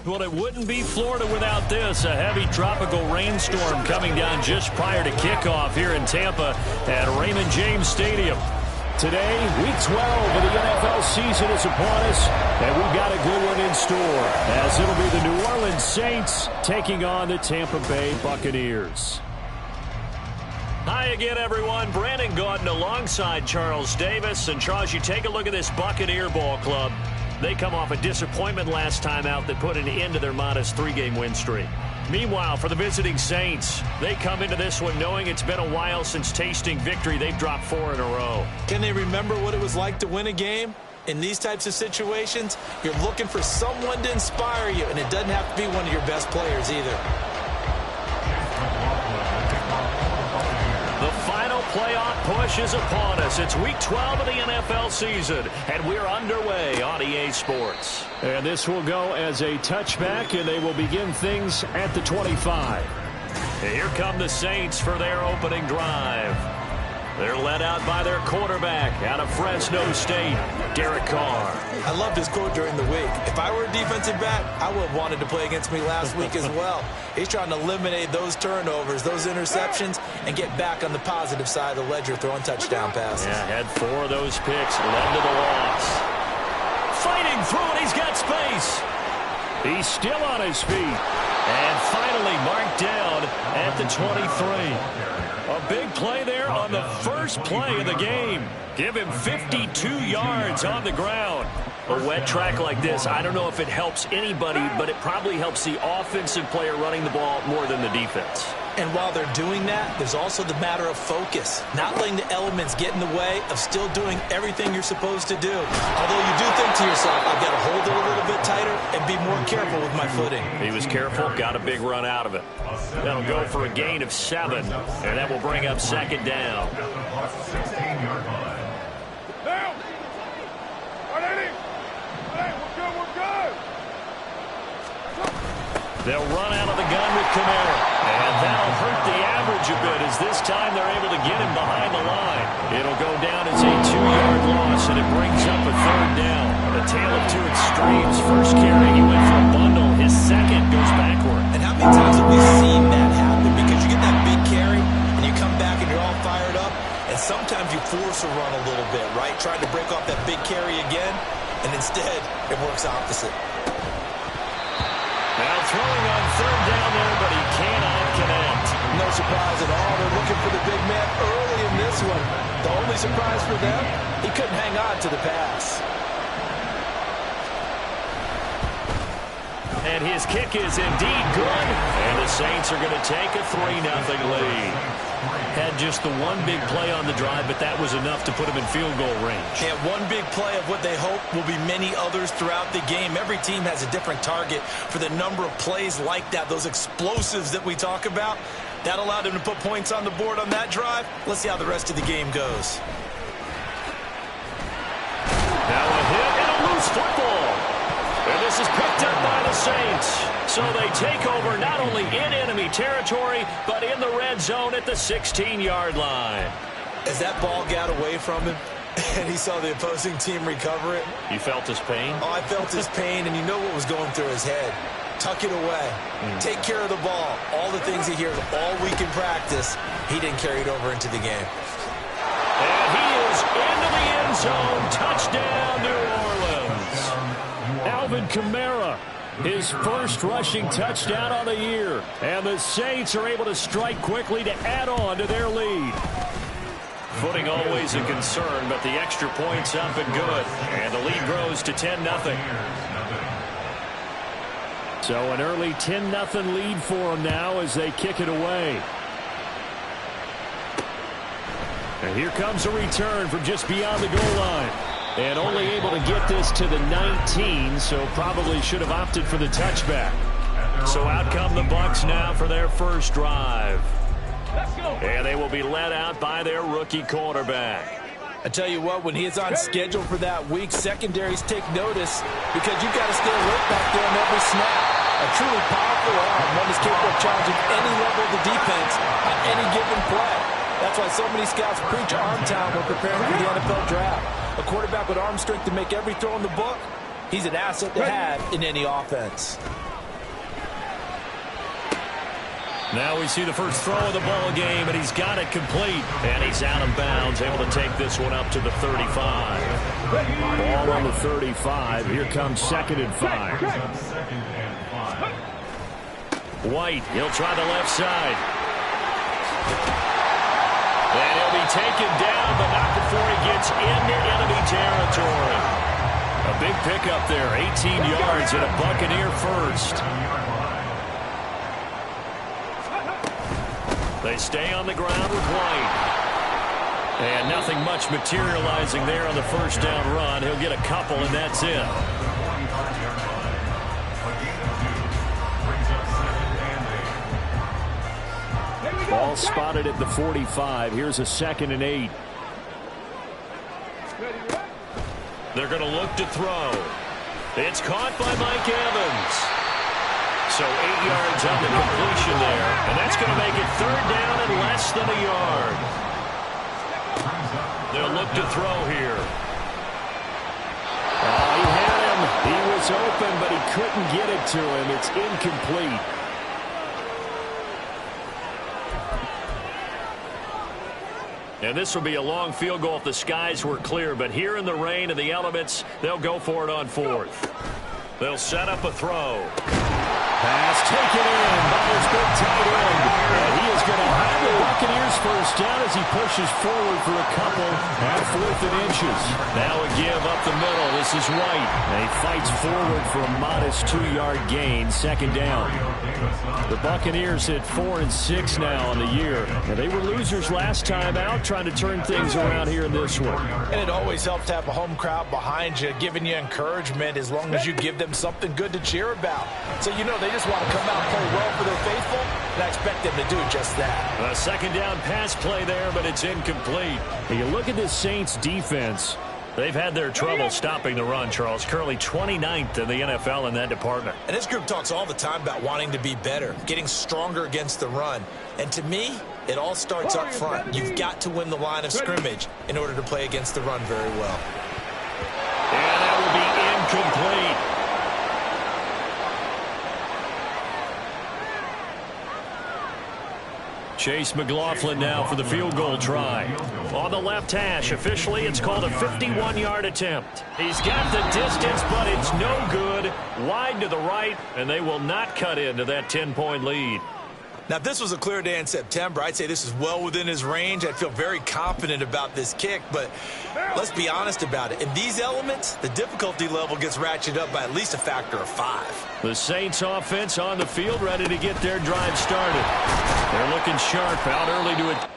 Well, it wouldn't be Florida without this. A heavy tropical rainstorm coming down just prior to kickoff here in Tampa at Raymond James Stadium. Today, Week 12 of the NFL season is upon us, and we've got a good one in store, as it'll be the New Orleans Saints taking on the Tampa Bay Buccaneers. Hi again, everyone. Brandon Gaudin alongside Charles Davis. And, Charles, you take a look at this Buccaneer ball club. They come off a disappointment last time out that put an end to their modest 3-game win streak. Meanwhile, for the visiting Saints, they come into this one knowing it's been a while since tasting victory. They've dropped 4 in a row. Can they remember what it was like to win a game? In these types of situations, you're looking for someone to inspire you, and it doesn't have to be one of your best players either. The final playoff push is upon us. It's Week 12 of the NFL season, and we're underway on EA Sports. And this will go as a touchback, and they will begin things at the 25. And here come the Saints for their opening drive. They're led out by their quarterback out of Fresno State, Derek Carr. I loved his quote during the week. If I were a defensive back, I would have wanted to play against me last week as well. He's trying to eliminate those turnovers, those interceptions, and get back on the positive side of the ledger throwing touchdown passes. Yeah, had 4 of those picks, led to the loss. Fighting through it, he's got space. He's still on his feet. And finally marked down at the 23. A big play there on the first play of the game. Give him 52 yards on the ground. A wet track like this, I don't know if it helps anybody, but it probably helps the offensive player running the ball more than the defense. And while they're doing that, there's also the matter of focus. Not letting the elements get in the way of still doing everything you're supposed to do. Although you do think to yourself, I've got to hold it a little bit tighter and be more careful with my footing. He was careful, got a big run out of it. That'll go for a gain of 7, and that will bring up second down. They'll run out of the gun with Kamara. And that'll hurt the average a bit as this time they're able to get him behind the line. It'll go down as a 2-yard loss, and it brings up a 3rd down. A tale of 2 extremes. First carry, he went for a bundle. His second goes backward. And how many times have we seen that happen? Because you get that big carry, and you come back and you're all fired up, and sometimes you force a run a little bit, right? Trying to break off that big carry again, and instead it works opposite. Now throwing on 3rd down there, but he cannot connect. No surprise at all. They're looking for the big man early in this one. The only surprise for them, he couldn't hang on to the pass. And his kick is indeed good. And the Saints are going to take a 3-0 lead. Had just the one big play on the drive, but that was enough to put him in field goal range. Yeah, one big play of what they hope will be many others throughout the game. Every team has a different target for the number of plays like that, those explosives that we talk about. That allowed him to put points on the board on that drive. Let's see how the rest of the game goes. Now a hit and a loose football. And this is picked up by the Saints. So they take over not only in enemy territory, but in the red zone at the 16-yard line. As that ball got away from him, and he saw the opposing team recover it. You felt his pain? Oh, I felt his pain, and you know what was going through his head. Tuck it away. Take care of the ball. All the things he hears all week in practice, he didn't carry it over into the game. And he is into the end zone. Touchdown, New Orleans. Alvin Kamara, his first rushing touchdown on the year. And the Saints are able to strike quickly to add on to their lead. Footing always a concern, but the extra point's up and good. And the lead grows to 10-0. So an early 10-0 lead for them now as they kick it away. And here comes a return from just beyond the goal line. And only able to get this to the 19, so probably should have opted for the touchback. So out come the Bucs now for their first drive. And they will be led out by their rookie quarterback. I tell you what, when he is on schedule for that week, secondaries take notice because you've got to stay alert back there on every snap. A truly powerful arm, one is capable of challenging any level of the defense on any given play. That's why so many scouts preach arm talent when preparing for the NFL draft. A quarterback with arm strength to make every throw in the book, He's an asset to have in any offense. Now we see the first throw of the ball game, and he's got it complete. And he's out of bounds, able to take this one up to the 35. Ball on the 35. Here comes 2nd and 5. White, he'll try the left side. And he'll be taken down, but not before he gets into enemy territory. A big pickup there, 18 yards and a Buccaneer first. They stay on the ground with White. And nothing much materializing there on the first down run. He'll get a couple, and that's it. Ball spotted at the 45. Here's a 2nd and 8. They're going to look to throw. It's caught by Mike Evans. So 8 yards on the completion there. And that's going to make it 3rd down and less than a yard. They'll look to throw here. Oh, he had him. He was open, but he couldn't get it to him. It's incomplete. And this will be a long field goal if the skies were clear. But here in the rain and the elements, they'll go for it on 4th. They'll set up a throw. Pass taken in by his big tight end. And he is going to have the Buccaneers first down as he pushes forward for a couple at 4th and inches. Now a give up the middle. This is White. And he fights forward for a modest 2-yard gain, 2nd down. The Buccaneers at 4-6 now on the year. And they were losers last time out, trying to turn things around here in this one. And it always helps to have a home crowd behind you, giving you encouragement as long as you give them something good to cheer about. So you know they just want to come out and play well for their faithful, and I expect them to do just that. A 2nd down pass play there, but it's incomplete. And you look at this Saints defense. They've had their trouble stopping the run, Charles. Currently 29th in the NFL in that department. And this group talks all the time about wanting to be better, getting stronger against the run. And to me, it all starts up front. You've got to win the line of scrimmage in order to play against the run very well. And that will be incomplete. Chase McLaughlin now for the field goal try. On the left hash, officially it's called a 51-yard attempt. He's got the distance, but it's no good. Wide to the right, and they will not cut into that 10-point lead. Now, if this was a clear day in September, I'd say this is well within his range. I'd feel very confident about this kick, but let's be honest about it. In these elements, the difficulty level gets ratcheted up by at least a factor of 5. The Saints offense on the field, ready to get their drive started. They're looking sharp, out early to it.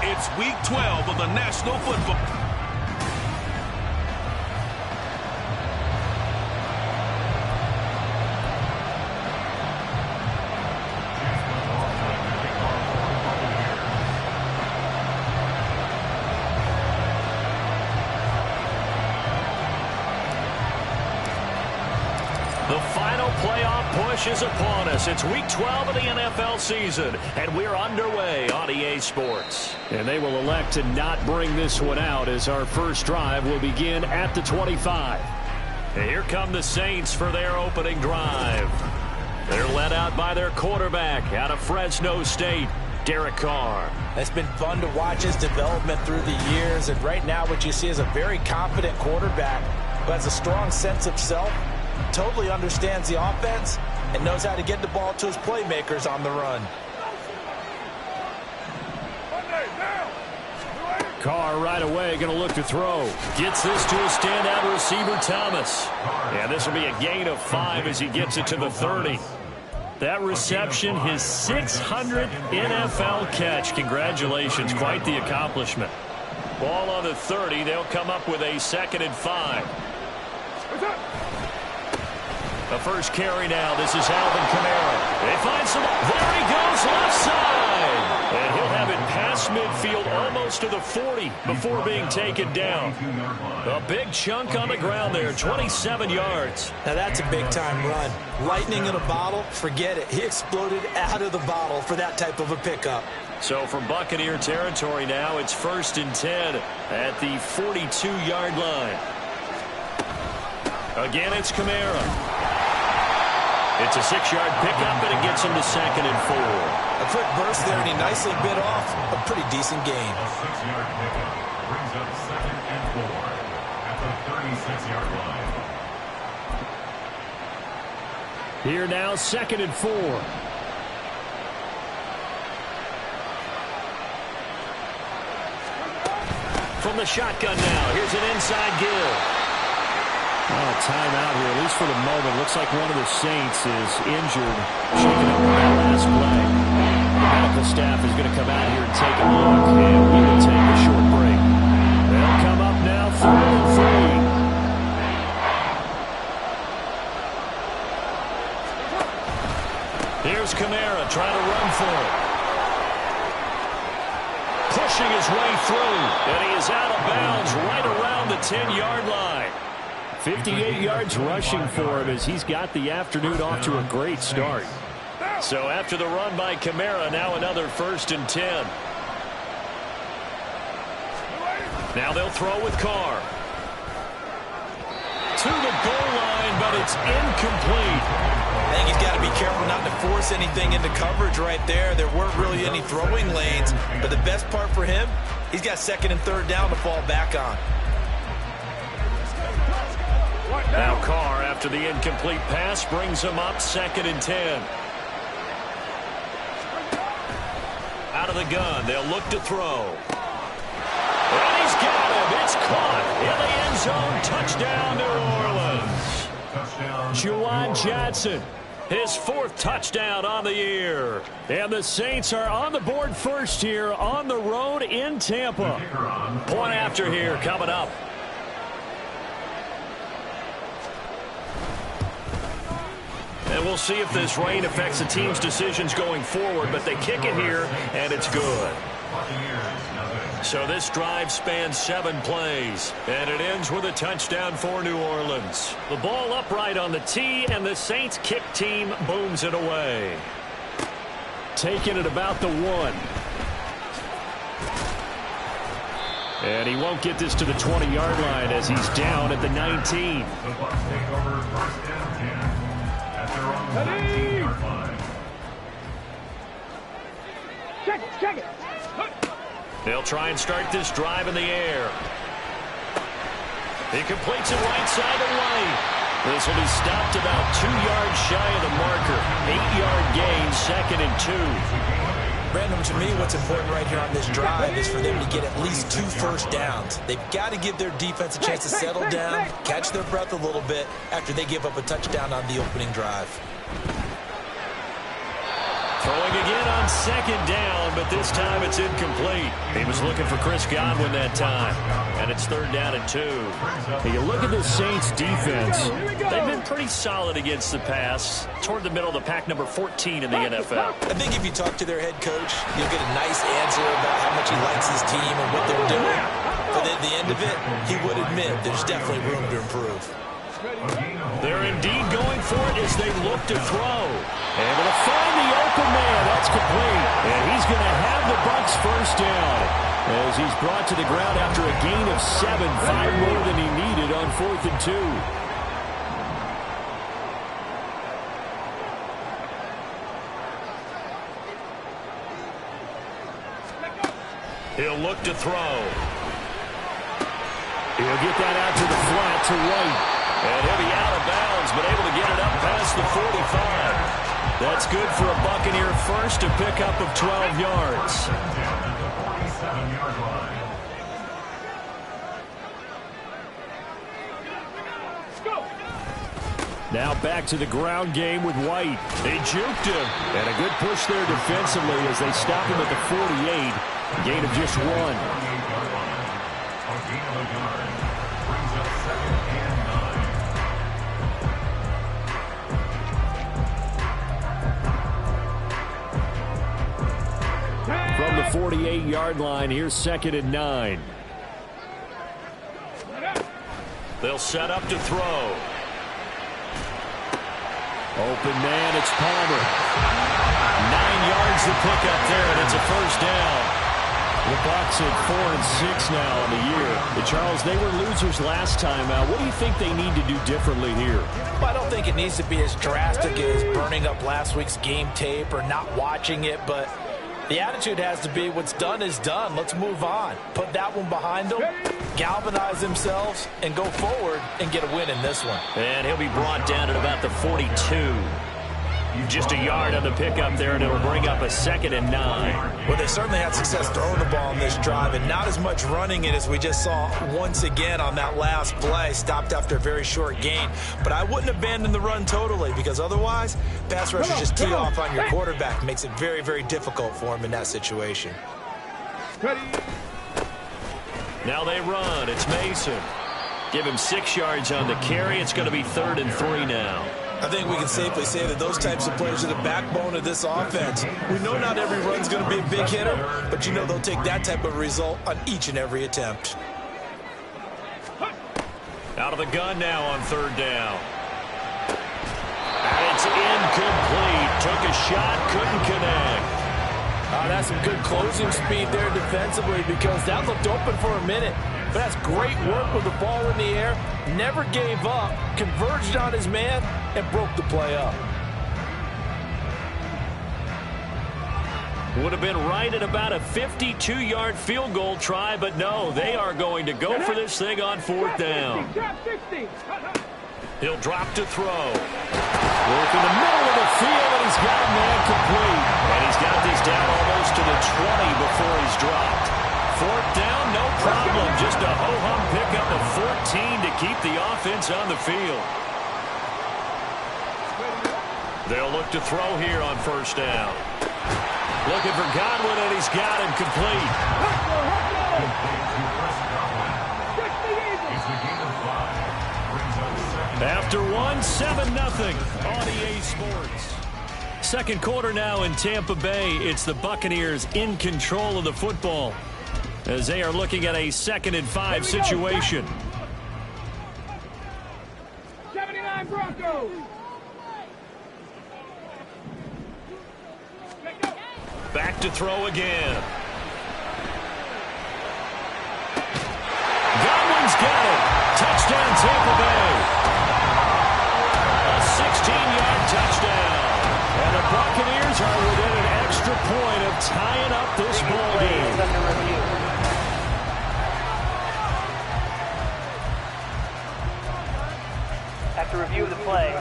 It's Week 12 of the National Football. The final playoff push is upon us. It's Week 12 of the NFL season, and we're underway on EA Sports. And they will elect to not bring this one out as our first drive will begin at the 25. And here come the Saints for their opening drive. They're led out by their quarterback out of Fresno State. Derek Carr. It's been fun to watch his development through the years, and right now what you see is a very confident quarterback who has a strong sense of self, totally understands the offense, and knows how to get the ball to his playmakers on the run. Carr right away going to look to throw. Gets this to a standout receiver, Thomas. And this will be a gain of 5 as he gets it to the 30. That reception, his 600th NFL catch. Congratulations, quite the accomplishment. Ball on the 30. They'll come up with a 2nd and 5. The first carry now. This is Alvin Kamara. They find some. There he goes, left side. And he'll have it past midfield, almost to the 40 before being taken down. A big chunk on the ground there, 27 yards. Now that's a big-time run. Lightning in a bottle, forget it. He exploded out of the bottle for that type of a pickup. So from Buccaneer territory now, it's 1st and 10 at the 42-yard line. Again, it's Kamara. It's a 6-yard pickup, and it gets him to 2nd and 4. A quick burst there, and he nicely bit off a pretty decent gain. A 6-yard pickup brings up 2nd and 4 at the 36-yard line. Here now, 2nd and 4. From the shotgun now, here's an inside give. Timeout here, at least for the moment. Looks like one of the Saints is injured, shaken up in that last play. The medical staff is going to come out here and take a look, and we will take a short break. They'll come up now, 3rd and 3. Here's Kamara trying to run for it. Pushing his way through, and he is out of bounds right around the 10-yard line. 58 yards rushing for him as he's got the afternoon off to a great start. So after the run by Kamara, now another 1st and 10. Now they'll throw with Carr. To the goal line, but it's incomplete. I think he's got to be careful not to force anything into coverage right there. There weren't really any throwing lanes, but the best part for him, he's got 2nd and 3rd down to fall back on. Now Carr, after the incomplete pass, brings him up 2nd and 10. Out of the gun, they'll look to throw. And he's got him. It's caught in the end zone. Touchdown, New Orleans. Juwan Johnson, his 4th touchdown on the year. And the Saints are on the board first here on the road in Tampa. Point after here coming up. And we'll see if this rain affects the team's decisions going forward, but they kick it here, and it's good. So this drive spans 7 plays, and it ends with a touchdown for New Orleans. The ball upright on the tee, and the Saints kick team booms it away. Taking it about the 1. And he won't get this to the 20-yard line as he's down at the 19. The Bucs take over 1st and 10. Check it. They'll try and start this drive in the air. He completes it right side of the lane. This will be stopped about 2 yards shy of the marker. 8-yard gain, 2nd and 2. Brandon, to me, what's important right here on this drive is for them to get at least 2 first downs. They've got to give their defense a chance to settle down, catch their breath a little bit after they give up a touchdown on the opening drive. Throwing again on 2nd down, but this time it's incomplete. He was looking for Chris Godwin that time, and it's 3rd down and 2. Hey, you look at the Saints defense. They've been pretty solid against the pass, toward the middle of the pack, number 14 in the NFL. I think if you talk to their head coach, you'll get a nice answer about how much he likes his team and what they're doing. But at the end of it, he would admit there's definitely room to improve. They're indeed going for it as they look to throw. Able to find the open man. That's complete. And he's going to have the Bucs first down as he's brought to the ground after a gain of 7, 5 more than he needed on 4th and 2. look to throw. He'll get that out to the flat to White. And he'll be out of bounds, but able to get it up past the 45. That's good for a Buccaneer first, a pickup of 12 yards. Down at the 47-yard line. Now back to the ground game with White. They juked him. And a good push there defensively as they stop him at the 48. Gain of just 1. 48-yard line. A gain of a yard. Brings up 2nd and 9. From the 48-yard line, here's 2nd and 9. They'll set up to throw. Open man, it's Palmer. 9 yards to pick up there, and it's a first down. The Bucs at 4-6 now on the year. And Charles, they were losers last time out. What do you think they need to do differently here? Well, I don't think it needs to be as drastic as burning up last week's game tape or not watching it, but the attitude has to be what's done is done. Let's move on. Put that one behind them, galvanize themselves, and go forward and get a win in this one. And he'll be brought down at about the 42. Just a yard on the pickup there, and it'll bring up a 2nd and 9. Well, they certainly had success throwing the ball in this drive, and not as much running it as we just saw once again on that last play. Stopped after a very short gain. But I wouldn't abandon the run totally, because otherwise, pass rushers just tee off on your quarterback. Makes it very, very difficult for him in that situation. Now they run. It's Mason. Give him 6 yards on the carry. It's going to be 3rd and 3 now. I think we can safely say that those types of players are the backbone of this offense. We know not every run's going to be a big hitter, but you know they'll take that type of result on each and every attempt. Out of the gun now on 3rd down. And it's incomplete. Took a shot, couldn't connect. That's some good closing speed there defensively, because that looked open for a minute. But that's great work with the ball in the air. Never gave up, converged on his man, and broke the play up. Would have been right at about a 52-yard field goal try, but no, they are going to go for this thing on 4th down. He'll drop to throw. Work in the middle of the field, and he's got a man complete. And he's got these down almost to the 20 before he's dropped. 4th down, no problem. Just a ho-hum pickup of 14 to keep the offense on the field. They'll look to throw here on 1st down. Looking for Godwin, and he's got him complete. After 7-0 on EA Sports. Second quarter now in Tampa Bay. It's the Buccaneers in control of the football as they are looking at a 2nd and 5 situation. 79 Broncos. Back to throw again. Godwin's got it. Touchdown Tampa Bay. A 16-yard touchdown. And the Buccaneers are within an extra point of tying up this ball game. After review of the play,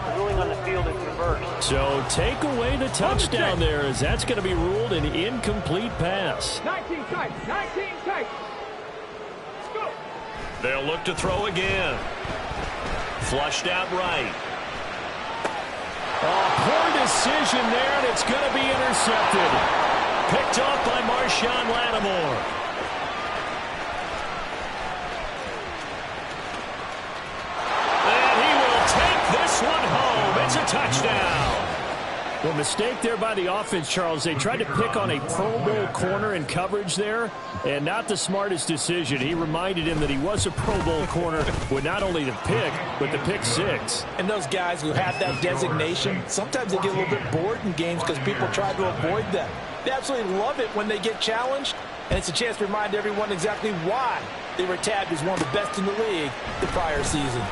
the ruling on the field is reversed. So take away the touchdown there, as that's going to be ruled an incomplete pass. 19 tight. 19 tight. Go. They'll look to throw again. Flushed out right. Oh, poor decision there, and it's going to be intercepted. Picked off by Marshawn Lattimore. This one home. It's a touchdown. Well, mistake there by the offense, Charles. They tried to pick on a Pro Bowl corner in coverage there, and not the smartest decision. He reminded him that he was a Pro Bowl corner with not only the pick, but the pick 6. And those guys who have that designation, sometimes they get a little bit bored in games because people try to avoid them. They absolutely love it when they get challenged, and it's a chance to remind everyone exactly why they were tagged as one of the best in the league the prior season.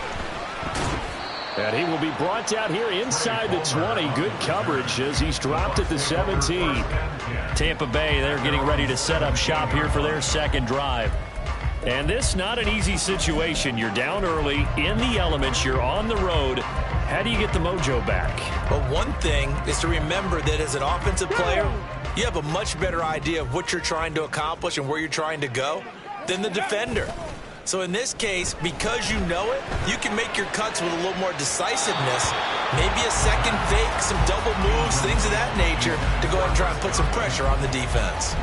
And he will be brought down here inside the 20. Good coverage as he's dropped at the 17. Tampa Bay, they're getting ready to set up shop here for their second drive. And this not an easy situation. You're down early, in the elements, you're on the road. How do you get the mojo back? Well, one thing is to remember that as an offensive player, you have a much better idea of what you're trying to accomplish and where you're trying to go than the defender. So in this case, because you know it, you can make your cuts with a little more decisiveness. Maybe a second fake, some double moves, things of that nature to go ahead and try and put some pressure on the defense.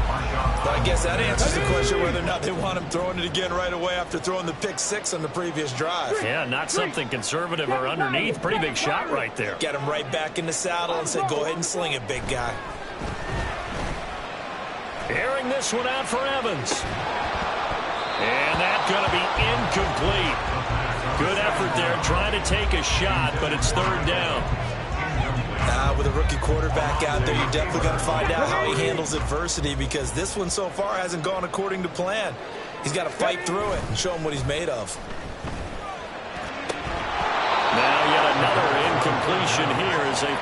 But I guess that answers the question whether or not they want him throwing it again right away after throwing the pick six on the previous drive. Yeah, not something conservative or underneath. Pretty big shot right there. Get him right back in the saddle and say, go ahead and sling it, big guy. Airing this one out for Evans. And that's going to be incomplete. Good effort there, trying to take a shot, but it's third down. With a rookie quarterback out there, you're definitely going to find out how he handles adversity, because this one so far hasn't gone according to plan. He's got to fight through it and show him what he's made of. Now yet another incompletion here as they...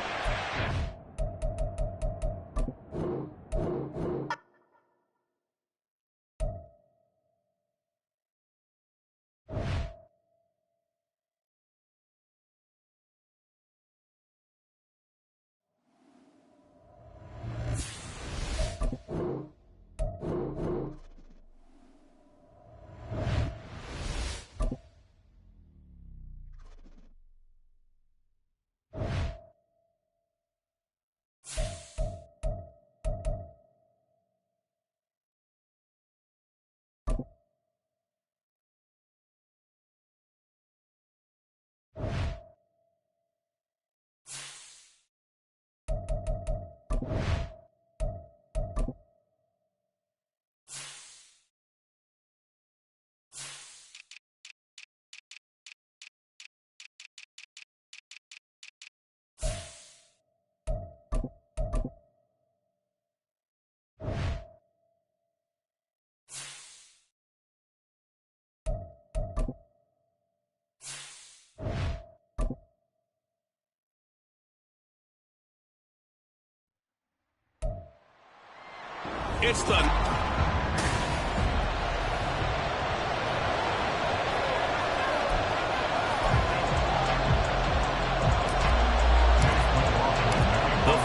It's the...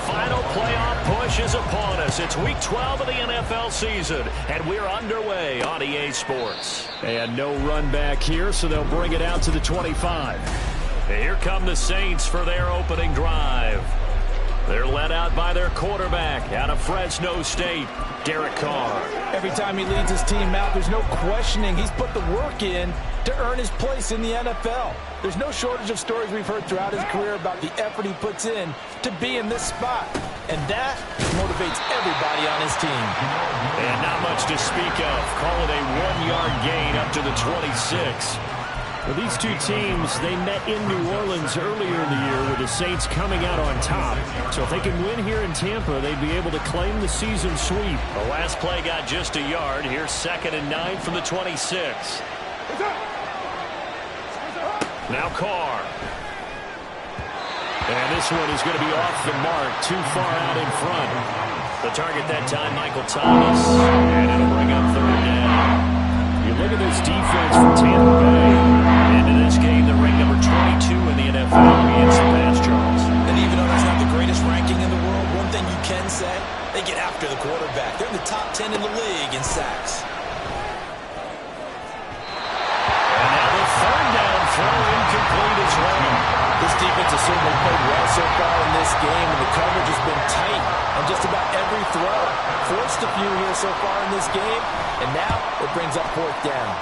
final playoff push is upon us. It's week 12 of the NFL season, and we're underway on EA Sports. And no run back here, so they'll bring it out to the 25. And here come the Saints for their opening drive. They're led out by their quarterback out of Fresno State, Derek Carr. Every time he leads his team out, there's no questioning. He's put the work in to earn his place in the NFL. There's no shortage of stories we've heard throughout his career about the effort he puts in to be in this spot. And that motivates everybody on his team. And not much to speak of. Call it a 1-yard gain up to the 26. Well, these two teams, they met in New Orleans earlier in the year with the Saints coming out on top. So if they can win here in Tampa, they'd be able to claim the season sweep. The last play got just a yard. Here's 2nd and 9 from the 26. Now Carr. And this one is going to be off the mark, too far out in front. The target that time, Michael Thomas. And it'll bring up 3rd down. You look at this defense from Tampa Bay. Into this game, the ring number 22 in the NFL against the pass, Charles. And even though that's not the greatest ranking in the world, one thing you can say, they get after the quarterback. They're in the top 10 in the league in sacks. And now the 3rd down throw incomplete as well. This defense has certainly played well so far in this game, and the coverage has been tight on just about every throw. Forced a few here so far in this game, and now it brings up 4th down.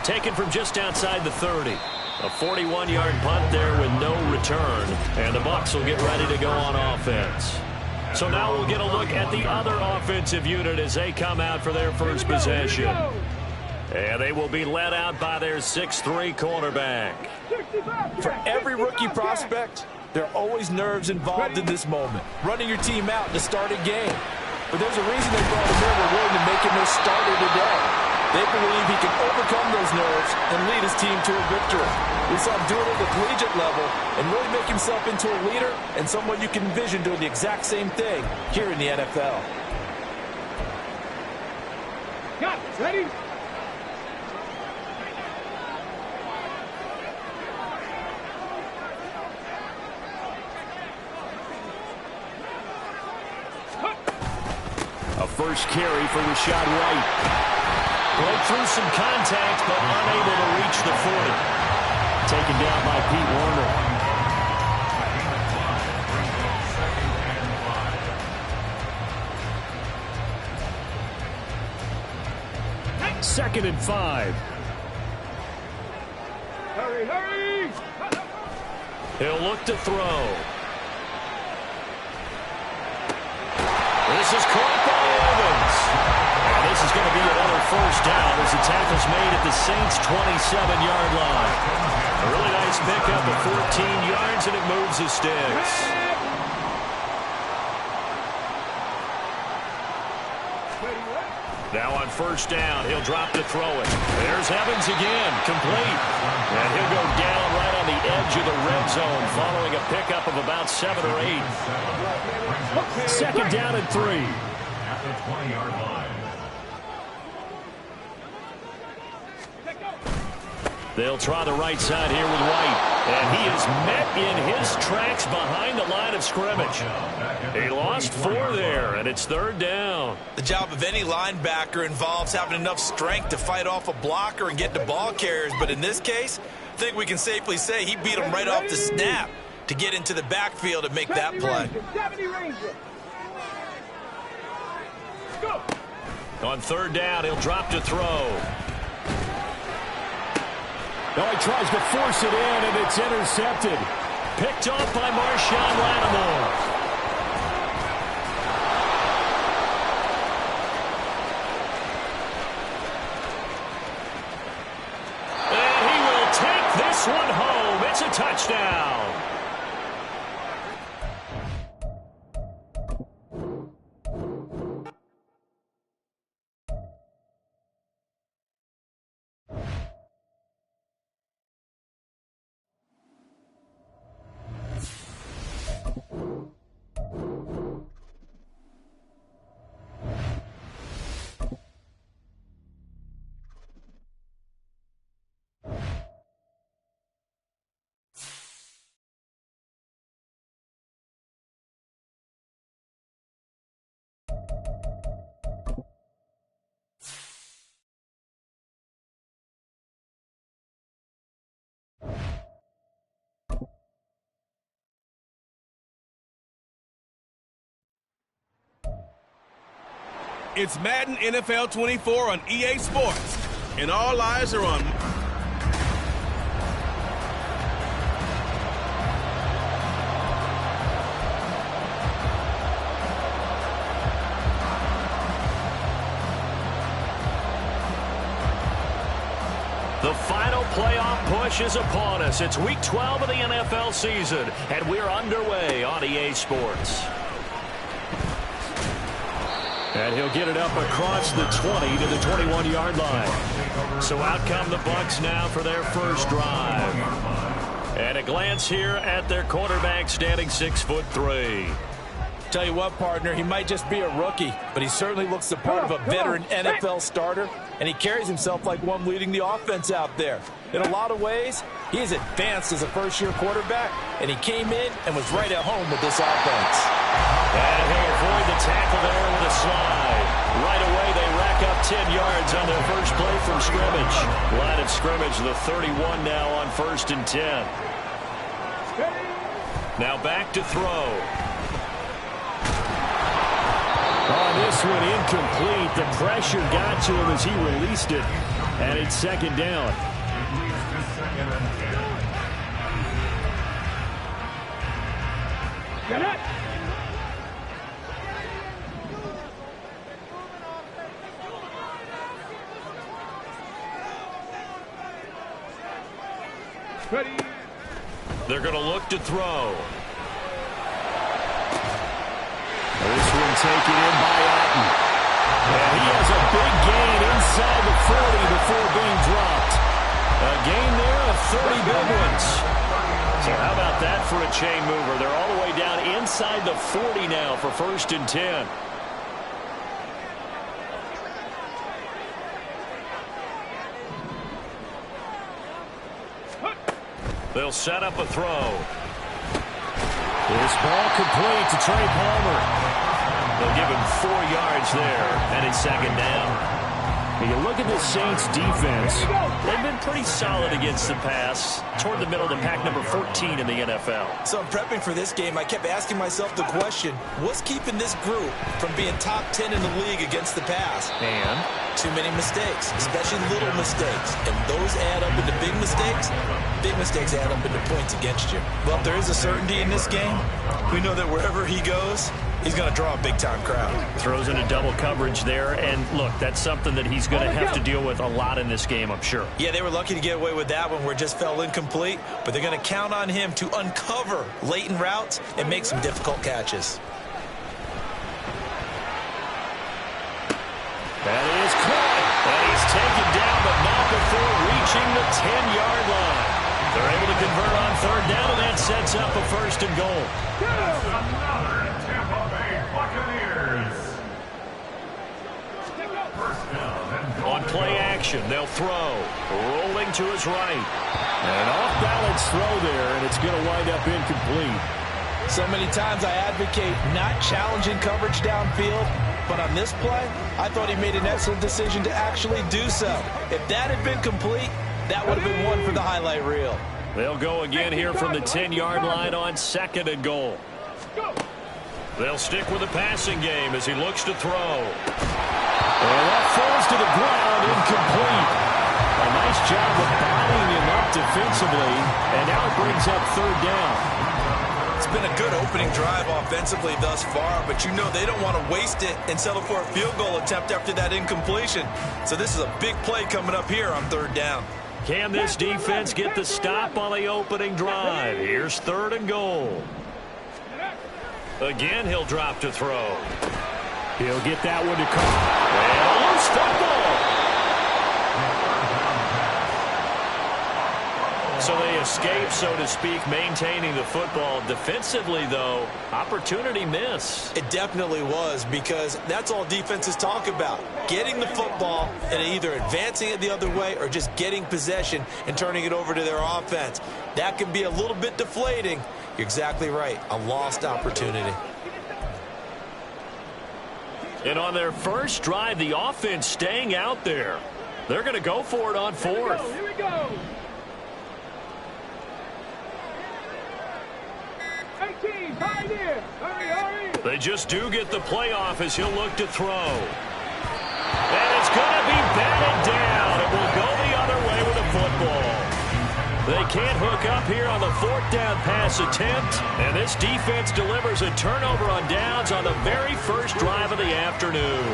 Taken from just outside the 30. A 41-yard punt there with no return. And the Bucs will get ready to go on offense. So now we'll get a look at the other offensive unit as they come out for their first possession. And they will be led out by their 6'3" cornerback. For every rookie prospect, there are always nerves involved in this moment. Running your team out to start a game. But there's a reason they brought him in. They're willing to make him their starter today. They believe he can overcome those nerves and lead his team to a victory. We saw him do it at the collegiate level and really make himself into a leader and someone you can envision doing the exact same thing here in the NFL. Got it. Ready? A first carry for Rashad White. Broke through some contact, but unable to reach the 40. Taken down by Pete Werner. Second and 5. Hurry, hurry! He'll look to throw. This is caught by Evans. And this is going to be another first down as the tackle's made at the Saints' 27-yard line. A really nice pickup of 14 yards, and it moves the sticks. Now on first down, he'll drop to throw it. There's Evans again, complete. And he'll go down right on the edge of the red zone following a pickup of about 7 or 8. Second down and 3. At the 20-yard line. They'll try the right side here with White. And he is met in his tracks behind the line of scrimmage. He lost 4 there, and it's third down. The job of any linebacker involves having enough strength to fight off a blocker and get to ball carriers. But in this case, I think we can safely say he beat him right off the snap to get into the backfield and make that play. On third down, he'll drop to throw. Now he tries to force it in, and it's intercepted. Picked off by Marshawn Lattimore. And he will take this one home. It's a touchdown. It's Madden NFL 24 on EA Sports, and all eyes are on. The final playoff push is upon us. It's week 12 of the NFL season, and we're underway on EA Sports. And he'll get it up across the 20 to the 21-yard line. So out come the Bucs now for their first drive. And a glance here at their quarterback, standing 6'3". Tell you what, partner, he might just be a rookie, but he certainly looks the part of a veteran NFL starter, and he carries himself like one leading the offense out there. In a lot of ways, he is advanced as a first-year quarterback, and he came in and was right at home with this offense. And he'll avoid the tackle there with a slide. Right away, they rack up 10 yards on their first play from scrimmage. Line of scrimmage, the 31 now on 1st and 10. Now back to throw. On this one, incomplete. The pressure got to him as he released it, and it's second down. Get it! Ready? They're going to look to throw. This one taken in by Atten. And he has a big gain inside the 40 before being dropped. A gain there of 30 big ones. So how about that for a chain mover? They're all the way down inside the 40 now for 1st and 10. They'll set up a throw. This ball complete to Trey Palmer. They'll give him 4 yards there, and it's 2nd down. When you look at the Saints defense, they've been pretty solid against the pass, toward the middle of the pack, number 14 in the NFL. So in prepping for this game, I kept asking myself the question, what's keeping this group from being top 10 in the league against the pass? And too many mistakes, especially little mistakes. And those add up into big mistakes. Big mistakes add up into points against you. Well, there is a certainty in this game. We know that wherever he goes, he's going to draw a big-time crowd. Throws into double coverage there. And, look, that's something that he's going to have to deal with a lot in this game, I'm sure. Yeah, they were lucky to get away with that one where it just fell incomplete. But they're going to count on him to uncover latent routes and make some difficult catches. that is caught. And he's taken down, but not before reaching the 10-yard line. They're able to convert on 3rd down, and that sets up a 1st and goal. Another Tampa Bay Buccaneers. First down and goal. On play action, they'll throw. Rolling to his right. An off-balance throw there, and it's going to wind up incomplete. So many times I advocate not challenging coverage downfield, but on this play, I thought he made an excellent decision to actually do so. If that had been complete, that would have been one for the highlight reel. They'll go again here from the 10-yard line on 2nd and goal. They'll stick with the passing game as he looks to throw. And that falls to the ground, incomplete. A nice job of bodying him up defensively, and now it brings up 3rd down. It's been a good opening drive offensively thus far, but you know they don't want to waste it and settle for a field goal attempt after that incompletion. So this is a big play coming up here on 3rd down. Can this defense get the stop on the opening drive? Here's 3rd and goal. Again, he'll drop to throw. He'll get that one to come. And a loose football. So they escape, so to speak, maintaining the football. Defensively, though, opportunity miss. It definitely was, because that's all defenses talk about. Getting the football and either advancing it the other way or just getting possession and turning it over to their offense. That can be a little bit deflating. You're exactly right. A lost opportunity. And on their first drive, the offense staying out there. They're going to go for it on 4th. Here we go. 18, tied in. Hurry, hurry. They just do get the playoff as he'll look to throw. And it's going to be batted down. It will go the other way with the football. They can't hook up here on the 4th down pass attempt. And this defense delivers a turnover on downs on the very first drive of the afternoon.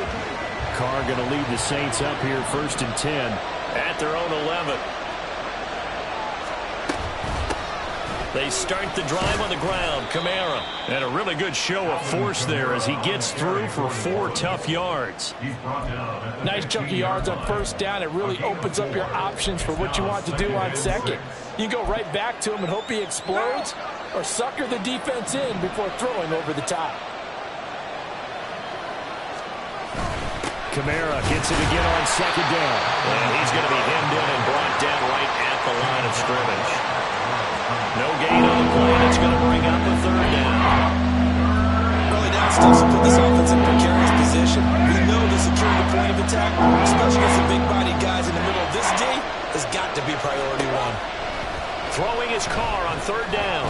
Carr going to lead the Saints up here 1st and 10. At their own 11. They start the drive on the ground. Kamara. And a really good show of force there as he gets through for 4 tough yards. Nice chunk of yards on 1st down. It really opens up your options for what you want to do on 2nd. You go right back to him and hope he explodes, or sucker the defense in before throwing over the top. Kamara gets it again on 2nd down. And he's going to be hemmed in and brought down right at the line of scrimmage. No gain on the play. That's going to bring up a 3rd down. Early down still put this offense in precarious position. We know the securing the point of attack, especially against the big-bodied guys in the middle of this D, has got to be priority 1. Throwing his Carr on 3rd down.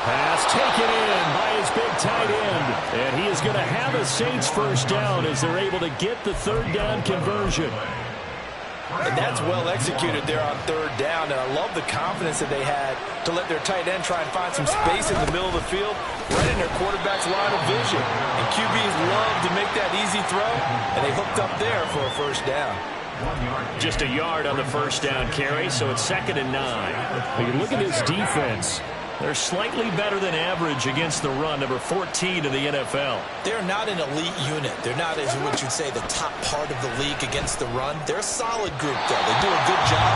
Pass taken in by his big tight end. And he is going to have a Saints 1st down as they're able to get the 3rd down conversion. And that's well executed there on 3rd down. And I love the confidence that they had to let their tight end try and find some space in the middle of the field, right in their quarterback's line of vision. And QBs love to make that easy throw, and they hooked up there for a 1st down. Just a yard on the 1st down carry, so it's 2nd and 9. When you look at this defense, They're slightly better than average against the run, number 14 in the NFL. They're not an elite unit. They're not, as what you'd say, the top part of the league against the run. They're a solid group, though. They do a good job.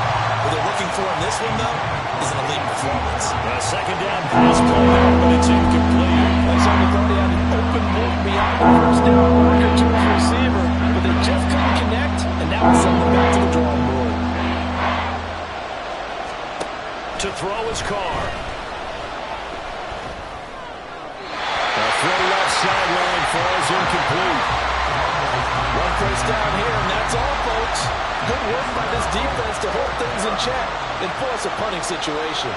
What they're looking for in this one, though, is an elite performance. A second down pass play there, but it's incomplete. Like somebody thought he had an open look beyond the first down marker to his receiver, but they just couldn't connect, and now it's sending them back to the drawing board. To throw his car. Throw left sideline falls incomplete. One first down here, and that's all, folks. Good work by this defense to hold things in check and force a punting situation.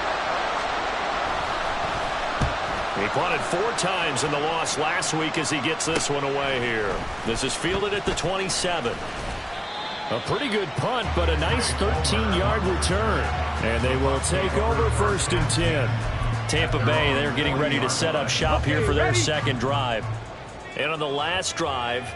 He punted 4 times in the loss last week as he gets this one away here. This is fielded at the 27. A pretty good punt, but a nice 13-yard return. And they will take over 1st and 10. Tampa Bay, they're getting ready to set up shop here for their second drive. And on the last drive,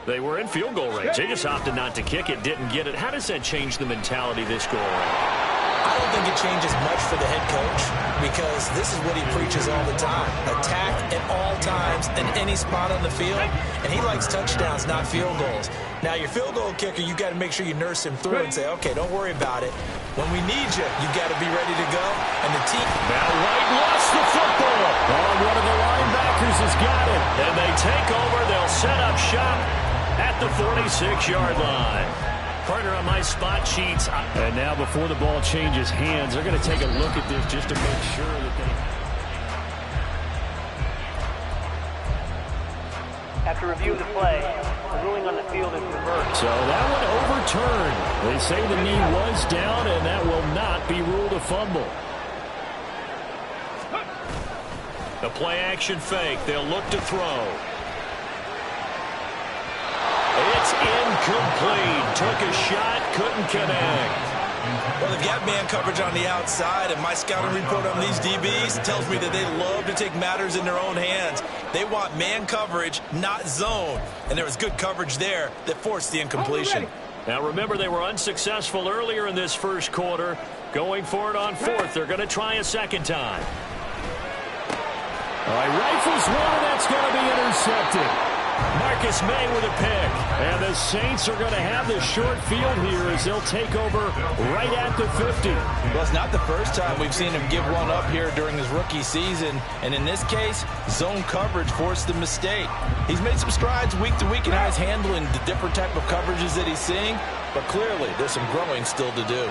they were in field goal range. They just opted not to kick it, didn't get it. How does that change the mentality this go around? I don't think it changes much for the head coach because this is what he preaches all the time. Attack at all times in any spot on the field, and he likes touchdowns, not field goals. Now, your field goal kicker, you got to make sure you nurse him through and say, okay, don't worry about it. When we need you, you got to be ready to go. And the team... Now White lost the football. Oh, one of the linebackers has got it. And they take over. They'll set up shop at the 46-yard line. Partner on my spot sheets. And now before the ball changes hands, they're going to take a look at this just to make sure that they... After review of the play, the ruling on the field is reversed. So that one overturned. They say the knee was down, and that will not be ruled a fumble. The play-action fake. They'll look to throw. It's incomplete. Took a shot, couldn't connect. Well, they've got man coverage on the outside, and my scouting report on these DBs tells me that they love to take matters in their own hands. They want man coverage, not zone. And there was good coverage there that forced the incompletion. Now, remember, they were unsuccessful earlier in this first quarter. Going for it on 4th. They're going to try a second time. All right, rifles one, and that's going to be intercepted. Marcus May with a pick. And the Saints are going to have the short field here as they'll take over right at the 50. Well, it's not the first time we've seen him give one up here during his rookie season. And in this case, zone coverage forced the mistake. He's made some strides week to week in how he's handling the different type of coverages that he's seeing. But clearly, there's some growing still to do.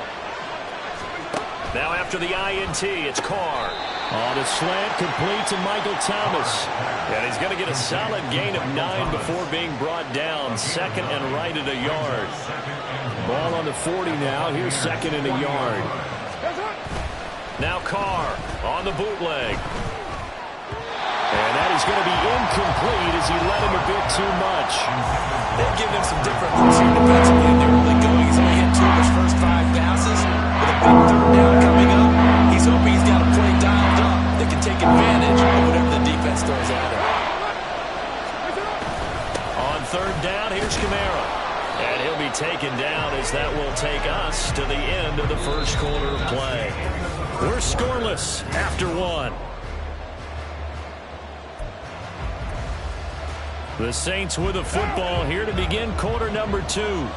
Now after the INT, it's Carr. On a slant, complete to Michael Thomas. And he's going to get a solid gain of 9 before being brought down. 2nd and right at a yard. Ball on the 40 now. Here's 2nd and a yard. Now Carr on the bootleg. And that is going to be incomplete as he led him a bit too much. They've given him some different looks here defensively in the early going. He's only hit 2 of his first 5 passes. With a big 3rd down coming up, he's hoping he's got a play dialed up that can take advantage of whatever the defense throws at him. On 3rd down, here's Kamara. And he'll be taken down as that will take us to the end of the first quarter of play. We're scoreless after 1. The Saints with a football here to begin quarter number 2.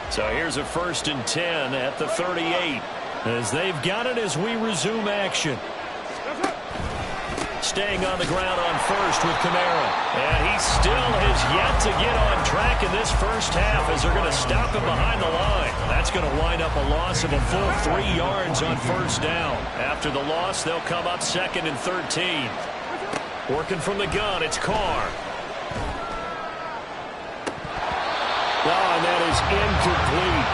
So here's a 1st and 10 at the 38 as they've got it as we resume action. Staying on the ground on 1st with Kamara. And he still has yet to get on track in this first half as they're going to stop him behind the line. That's going to wind up a loss of a full 3 yards on 1st down. After the loss, they'll come up 2nd and 13. Working from the gun, it's Carr. Oh, and that is incomplete.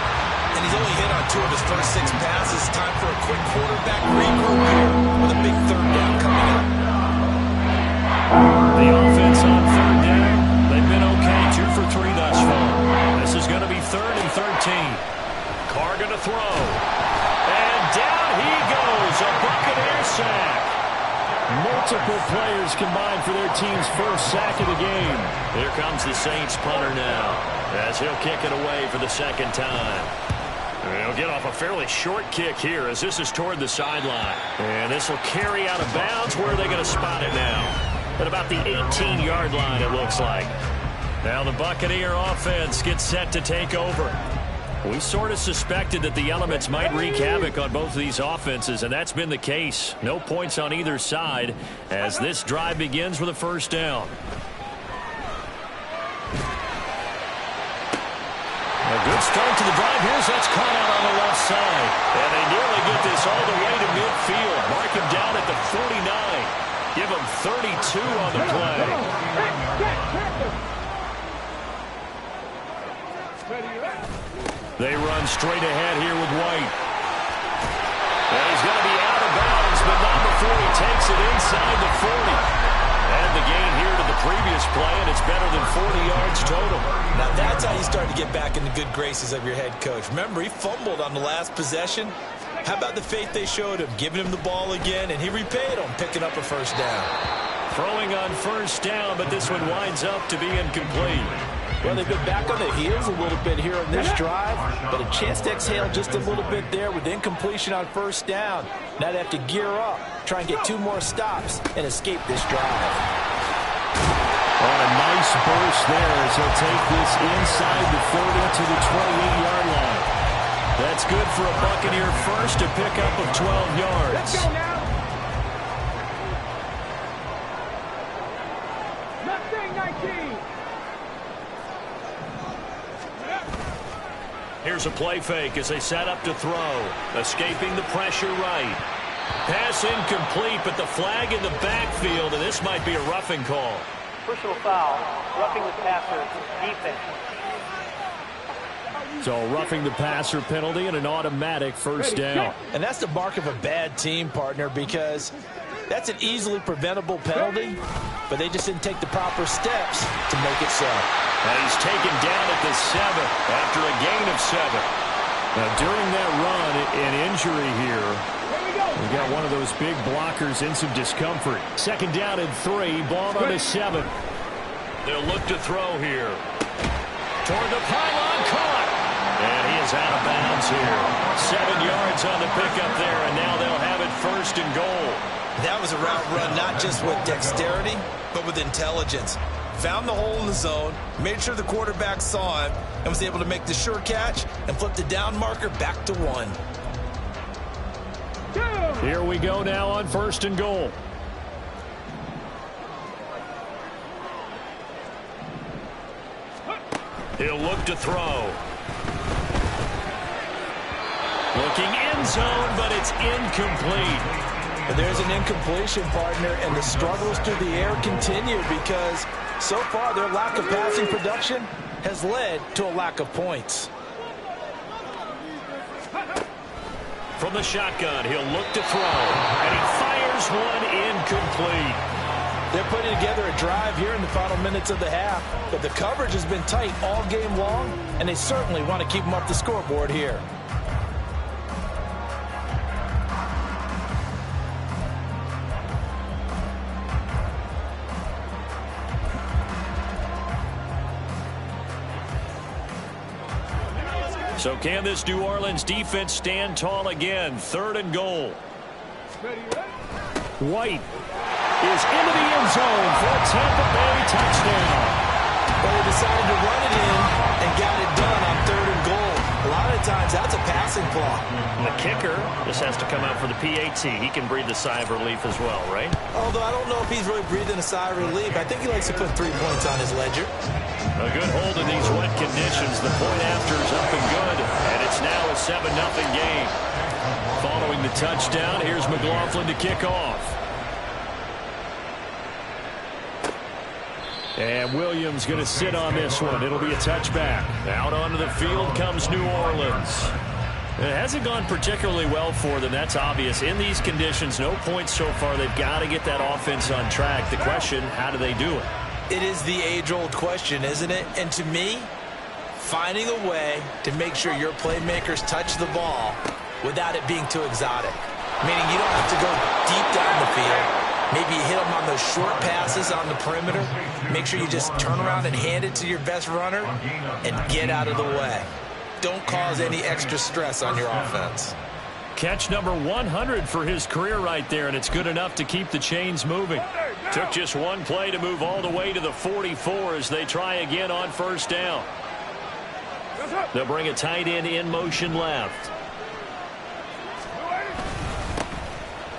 And he's only hit on 2 of his first 6 passes. Time for a quick quarterback regroup here with a big 3rd down coming up. The offense on 3rd down, they've been okay, 2 for 3 thus far. This is going to be 3rd and 13. Carr going to throw. And down he goes, a Buccaneer sack. Multiple players combined for their team's first sack of the game. Here comes the Saints punter now as he'll kick it away for the 2nd time. They'll get off a fairly short kick here as this is toward the sideline. And this will carry out of bounds. Where are they going to spot it now? At about the 18-yard line, it looks like. Now the Buccaneer offense gets set to take over. We sort of suspected that the elements might wreak havoc on both of these offenses, and that's been the case. No points on either side as this drive begins with a first down. A good start to the drive. That's caught out on the left side. And they nearly get this all the way to midfield. Mark him down at the 49. Give him 32 on the play. They run straight ahead here with White. And he's going to be out of bounds, but not before he takes it inside the 40. And the gain here to the previous play, and it's better than 40 yards total. Now that's how you start to get back in the good graces of your head coach. Remember, he fumbled on the last possession. How about the faith they showed him, giving him the ball again, and he repaid him, picking up a first down. Throwing on first down, but this one winds up to be incomplete. Well, they've been back on their heels a little bit here on this drive, but a chance to exhale just a little bit there with incompletion on first down. Now they have to gear up, try and get 2 more stops, and escape this drive. On a nice burst there as he'll take this inside the 30 to the 28-yard line. That's good for a Buccaneer first to pick up of 12 yards. Let's go now. Mustang 19. Here's a play fake as they set up to throw. Escaping the pressure right. Pass incomplete, but the flag in the backfield, and this might be a roughing call. Personal foul, roughing the passer, defense. So roughing the passer penalty and an automatic first down. And that's the mark of a bad team, partner, because that's an easily preventable penalty, but they just didn't take the proper steps to make it so. And he's taken down at the 7 after a gain of 7. Now, during that run, an injury here. We got one of those big blockers in some discomfort. Second down and 3, ball on the 7. They'll look to throw here. Toward the pylon, caught. And he is out of bounds here. 7 yards on the pickup there, and now they'll have it first and goal. That was a route run not just with dexterity, but with intelligence. Found the hole in the zone, made sure the quarterback saw him, and was able to make the sure catch and flip the down marker back to 1. Here we go now on first and goal. He'll look to throw. Looking end zone, but it's incomplete. But there's an incompletion, partner, and the struggles through the air continue because so far their lack of passing production has led to a lack of points. From the shotgun, he'll look to throw, and he fires one incomplete. They're putting together a drive here in the final minutes of the half, but the coverage has been tight all game long, and they certainly want to keep them up the scoreboard here. So can this New Orleans defense stand tall again? Third and goal. White is into the end zone for a Tampa Bay touchdown. But they decided to run it in and got it done on third and goal. A lot of times that's a passing play. And the kicker just has to come out for the PAT. He can breathe a sigh of relief as well, right? Although I don't know if he's really breathing a sigh of relief. I think he likes to put 3 points on his ledger. A good hold in these wet conditions. The point after is up and good, and it's now a 7-0 game. Following the touchdown, here's McLaughlin to kick off. And Williams going to sit on this one. It'll be a touchback. Out onto the field comes New Orleans. It hasn't gone particularly well for them. That's obvious. In these conditions, no points so far. They've got to get that offense on track. The question, how do they do it? It is the age-old question, isn't it? And to me, finding a way to make sure your playmakers touch the ball without it being too exotic. Meaning you don't have to go deep down the field. Maybe you hit them on those short passes on the perimeter. Make sure you just turn around and hand it to your best runner and get out of the way. don't cause any extra stress on your offense. Catch number 100 for his career right there, and it's good enough to keep the chains moving. Took just one play to move all the way to the 44 as they try again on first down. They'll bring a tight end in motion left.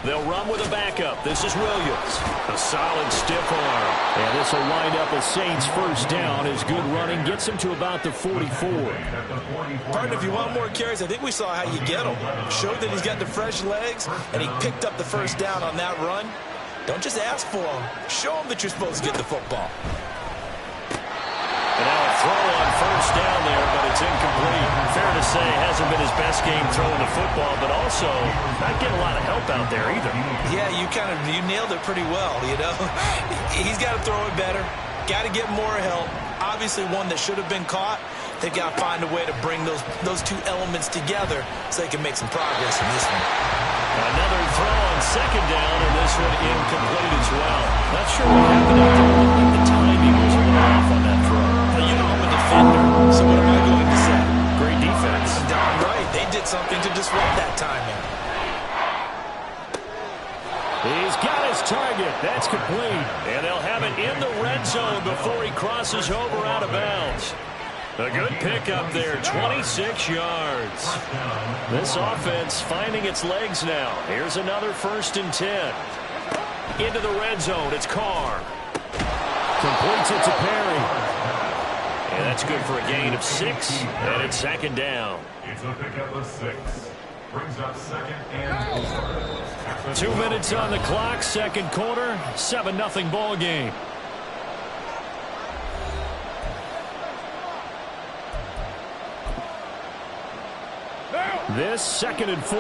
They'll run with a backup. This is Williams. A solid stiff arm. And this will wind up a Saints first down as good running gets him to about the 44. Partner, if you want more carries, I think we saw how you get him. Showed that he's got the fresh legs, and he picked up the first down on that run. Don't just ask for him. Show him that you're supposed to get the football. And now a throw on first down there, but it's incomplete. Fair to say, hasn't been his best game throwing the football, but also not getting a lot of help out there either. Yeah, you nailed it pretty well, you know. He's got to throw it better. Got to get more help. Obviously one that should have been caught. They've got to find a way to bring those two elements together so they can make some progress in this one. Another throw on second down, and this one incomplete as well. Not sure what happened out there. Looked like the timing was a little off on that throw. Now, you know I'm a defender, so what am I going to say? Great defense. Darn right. They did something to disrupt that timing. He's got his target. That's complete. And they'll have it in the red zone before he crosses over out of bounds. A good pickup there, 26 yards. This offense finding its legs now. Here's another 1st and 10. Into the red zone, it's Carr. Completes it to Perry. And that's good for a gain of 6, and it's 2nd down. It's a pickup of 6. Brings up 2nd and 4. 2 minutes on the clock, 2nd quarter, 7-0 ball game. This 2nd and 4.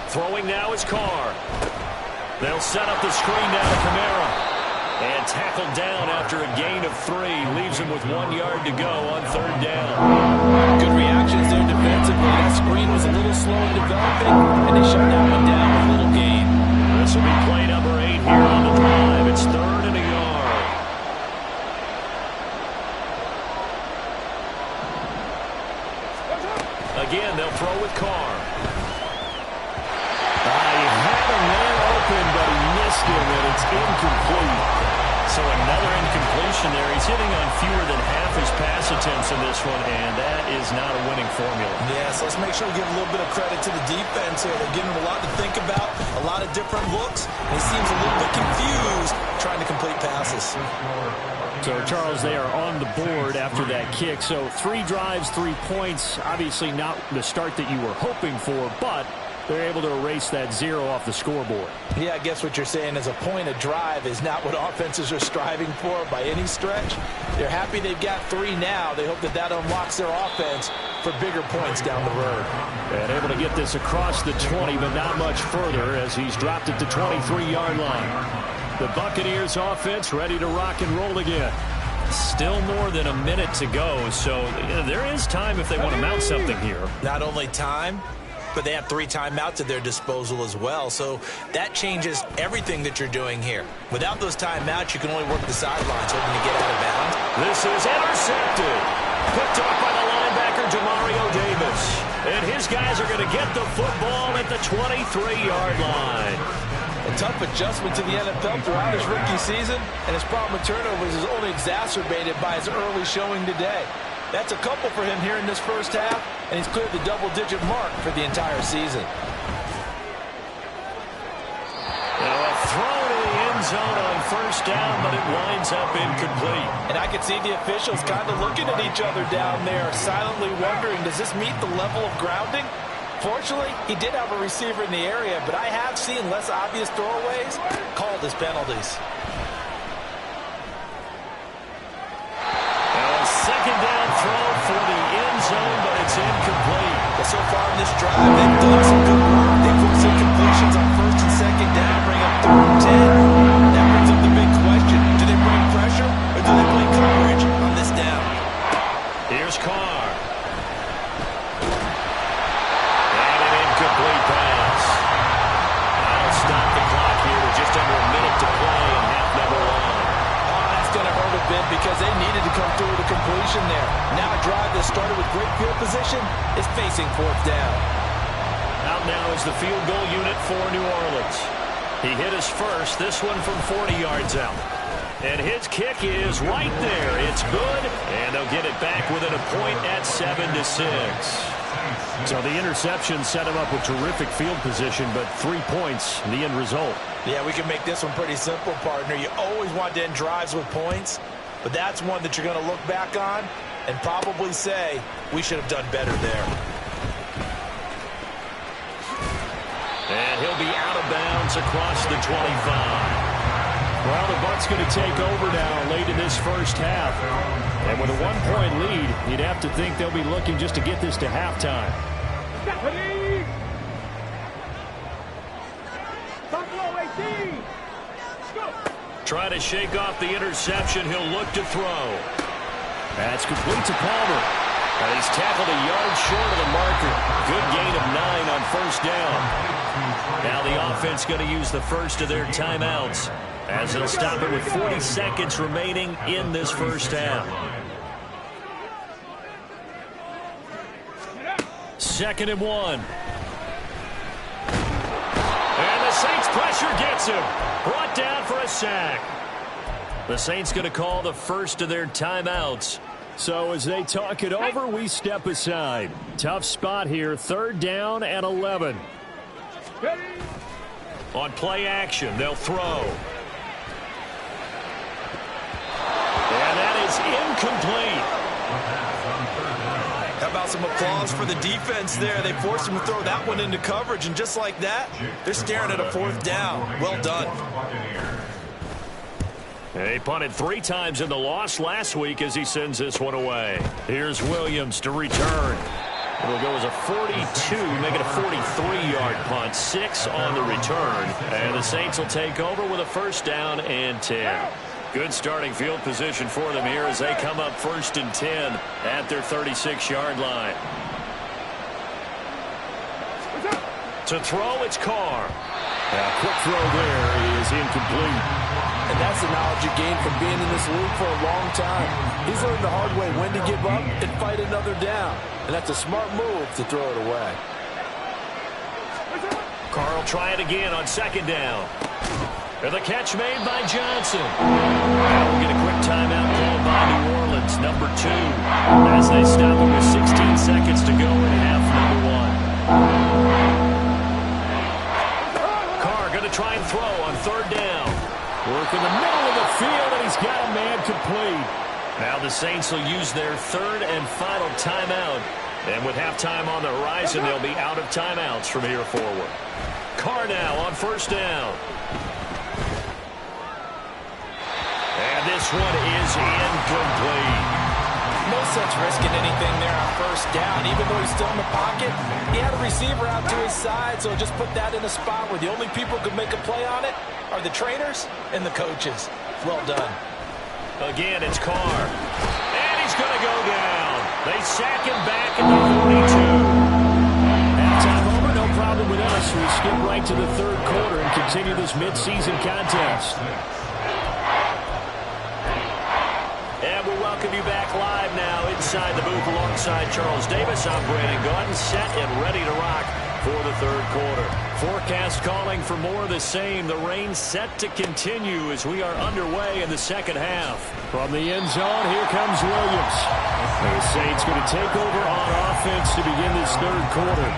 Throwing now is Carr. They'll set up the screen down to Kamara. And tackled down after a gain of 3. Leaves him with 1 yard to go on 3rd down. Good reactions there defensively. That screen was a little slow in developing, and they shut that one down with a little gain. This will be play number 8 here on the drive. It's 3rd and a yard. Again, they'll throw with Carr. He had him there open, but he missed him, and it's incomplete. So another incompletion there. He's hitting on fewer than half his pass attempts in this one, and that is not a winning formula. Yes, let's make sure we give a little bit of credit to the defense here. They're giving him a lot to think about, a lot of different looks, and he seems a little bit confused trying to complete passes. So, Charles, they are on the board after that kick. So 3 drives, 3 points. Obviously not the start that you were hoping for, but they're able to erase that 0 off the scoreboard. Yeah, I guess what you're saying is a point of drive is not what offenses are striving for by any stretch. They're happy they've got 3 now. They hope that that unlocks their offense for bigger points down the road. And able to get this across the 20, but not much further as he's dropped at the 23-yard line. The Buccaneers offense ready to rock and roll again. Still more than a minute to go, so there is time if they want to mount something here. Not only time, but they have 3 timeouts at their disposal as well. So that changes everything that you're doing here. Without those timeouts, you can only work the sidelines hoping to get out of bounds. This is intercepted. Picked up by the linebacker, Demario Davis. And his guys are going to get the football at the 23-yard line. A tough adjustment to the NFL throughout his rookie season, and his problem with turnovers is only exacerbated by his early showing today. That's a couple for him here in this first half, and he's cleared the double-digit mark for the entire season. Now a throw to the end zone on first down, but it winds up incomplete. And I could see the officials kind of looking at each other down there, silently wondering, does this meet the level of grounding? Fortunately, he did have a receiver in the area, but I have seen less obvious throwaways called as penalties. Now a second down throw for the end zone, but it's incomplete. But so far in this drive, they've done some good work. They forced some completions on first and second down, bring up 3rd and 10. That brings up the big question. Do they bring pressure, or do they play coverage on this down? Here's Carr. Complete pass. That'll stop the clock here with just under a minute to play in half number 1. Oh, that's going to hurt a bit because they need started with great field position is facing fourth down. Out now is the field goal unit for New Orleans. He hit his first, this one from 40 yards out. And his kick is right there. It's good, and they'll get it back within a point at 7-6. So the interception set him up with terrific field position, but 3 points, the end result. Yeah, we can make this one pretty simple, partner. You always want to end drives with points, but that's one that you're going to look back on and probably say, we should have done better there. And he'll be out of bounds across the 25. Well, the Bucs going to take over now late in this first half. And with a 1-point lead, you'd have to think they'll be looking just to get this to halftime. Try to shake off the interception. He'll look to throw. That's complete to Palmer. And he's tackled a yard short of the marker. Good gain of 9 on first down. Now the offense going to use the first of their timeouts, as they'll stop it with 40 seconds remaining in this first half. 2nd and 1. And the Saints pressure gets him. Brought down for a sack. The Saints going to call the first of their timeouts. So as they talk it over, we step aside. Tough spot here, 3rd down and 11. On play action, they'll throw. And that is incomplete. How about some applause for the defense there? They forced him to throw that one into coverage, and just like that, they're staring at a 4th down. Well done. He punted 3 times in the loss last week as he sends this one away. Here's Williams to return. It'll go as a 42, make it a 43-yard punt. 6 on the return. And the Saints will take over with a 1st down and 10. Good starting field position for them here as they come up 1st and 10 at their 36-yard line. To throw, it's Carr. A quick throw there is incomplete. And that's the knowledge you gain from being in this league for a long time. He's learned the hard way when to give up and fight another down. And that's a smart move to throw it away. Carr will try it again on 2nd down. And the catch made by Johnson. Now we'll get a quick timeout called by New Orleans, number 2, as they stop it with 16 seconds to go in half number 1. Carr going to try and throw on 3rd down. Work in the middle of the field, and he's got a man complete. Now the Saints will use their 3rd and final timeout. And with halftime on the horizon, they'll be out of timeouts from here forward. Carr now on 1st down. And this one is incomplete. No sense risking anything there on 1st down. Even though he's still in the pocket, he had a receiver out to his side, so just put that in a spot where the only people who can make a play on it are the trainers and the coaches. Well done. Again, it's Carr. And he's going to go down. They sack him back at the 42. Halftime over, no problem with us. We skip right to the 3rd quarter and continue this midseason contest. And we welcome you back live now inside the booth alongside Charles Davis. I'm Brandon Gaudin, set and ready to rock for the 3rd quarter. Forecast calling for more of the same. The rain set to continue as we are underway in the 2nd half. From the end zone, here comes Williams. The Saints going to take over on offense to begin this 3rd quarter.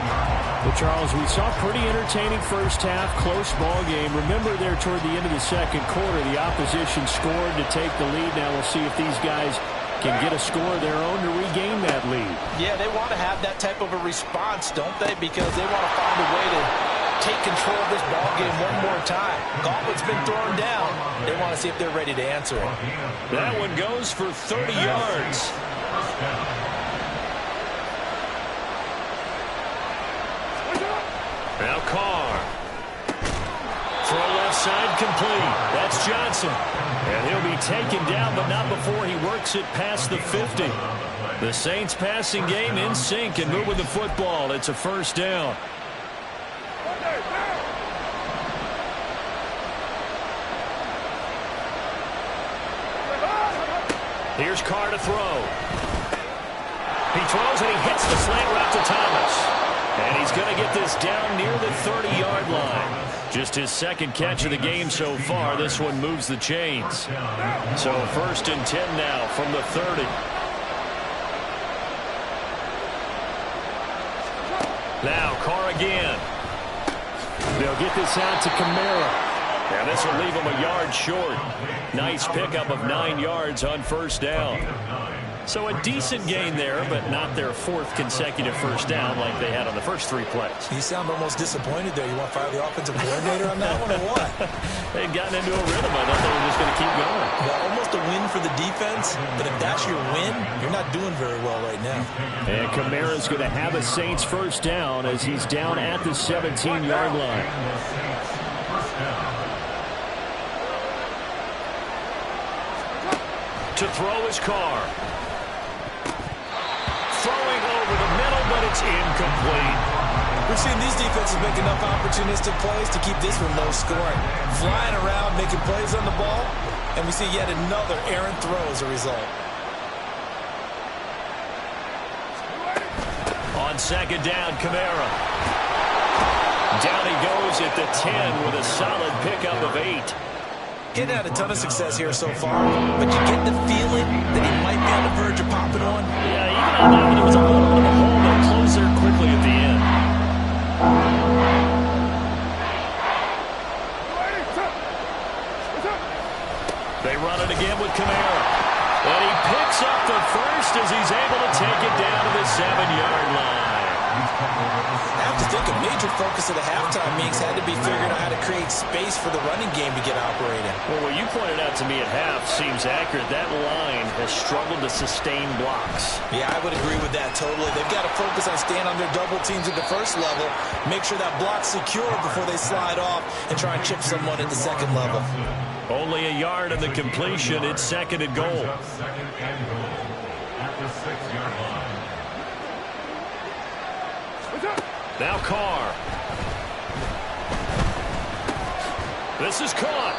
Well, Charles, we saw pretty entertaining first half, close ball game. Remember there toward the end of the 2nd quarter, the opposition scored to take the lead. Now we'll see if these guys can get a score of their own to regain that lead. Yeah, they want to have that type of a response, don't they? Because they want to find a way to take control of this ball game one more time. Gauntlet's been thrown down. They want to see if they're ready to answer it. That one goes for 30 yards. Now Carr. Throw left side complete. That's Johnson. And he'll be taken down, but not before he works it past the 50. The Saints passing game in sync and moving the football. It's a 1st down. Here's Carr to throw. He throws, and he hits the slant route to Thomas. And he's going to get this down near the 30-yard line. Just his second catch of the game so far. This one moves the chains. So 1st and 10 now from the 30. Now Carr again. They'll get this out to Kamara. And this will leave him a yard short. Nice pickup of 9 yards on 1st down. So a decent gain there, but not their 4th consecutive 1st down like they had on the first 3 plays. You sound almost disappointed there. You want to fire the offensive coordinator on that one or what? They'd gotten into a rhythm. I thought they were just going to keep going. Well, almost a win for the defense, but if that's your win, you're not doing very well right now. And Kamara's going to have a Saints 1st down as he's down at the 17-yard line. To throw his Carr. Throwing over the middle, but it's incomplete. We've seen these defenses make enough opportunistic plays to keep this one low scoring. Flying around, making plays on the ball, and we see yet another errant throw as a result. On 2nd down, Kamara. Down he goes at the 10 with a solid pickup of 8. He's had a ton of success here so far, but you get the feeling that he might be on the verge of popping one. Yeah, even on that one, there was a little bit of a hole that closed there quickly at the end. They run it again with Kamara. And he picks up the 1st as he's able to take it down to the 7-yard line. I have to think a major focus of the halftime meetings had to be figuring out how to create space for the running game to get operating. Well, what you pointed out to me at half seems accurate. That line has struggled to sustain blocks. Yeah, I would agree with that totally. They've got to focus on staying on their double teams at the 1st level, make sure that block's secure before they slide off, and try and chip someone at the 2nd level. Only a yard in the completion. It's 2nd and goal. Second and goal at the 6-yard line. Now Carr. This is caught.